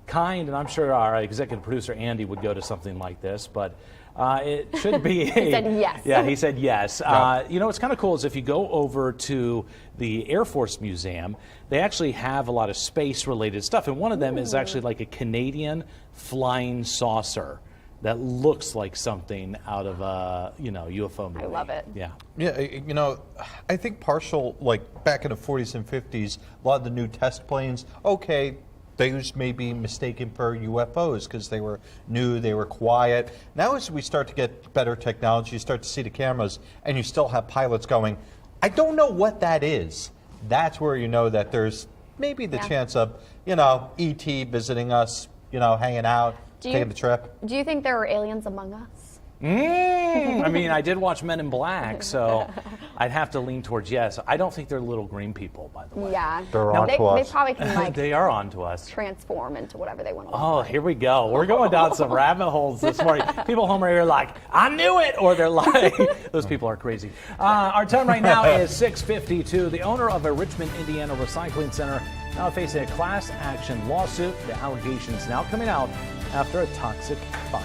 Kind. And I'm sure our executive producer, Andy, would go to something like this, but it should be. He said yes. Yeah, he said yes. Yeah. You know, what's kind of cool is if you go over to the Air Force Museum, they actually have a lot of space-related stuff. And one of them is actually like a Canadian flying saucer that looks like something out of a, you know, UFO movie. I love it. Yeah. Yeah, you know, I think partial, like back in the 40s and 50s, a lot of the new test planes, okay, those may be mistaken for UFOs because they were new, they were quiet. Now as we start to get better technology, you start to see the cameras and you still have pilots going, I don't know what that is. That's where you know that there's maybe the chance of, you know, E.T. visiting us, you know, hanging out, taking the trip. Do you think there are aliens among us? I mean, I did watch Men in Black, so I'd have to lean towards yes. I don't think they're little green people, by the way. Yeah. They're on to us. They probably can like They are on to us. transform into whatever they want to. Oh, here we go. We're going down some rabbit holes this morning. People home are here like, I knew it, or they're like, those people are crazy. Our time right now is 6:52. The owner of a Richmond, Indiana recycling center now facing a class action lawsuit. The allegations now coming out after a toxic fire.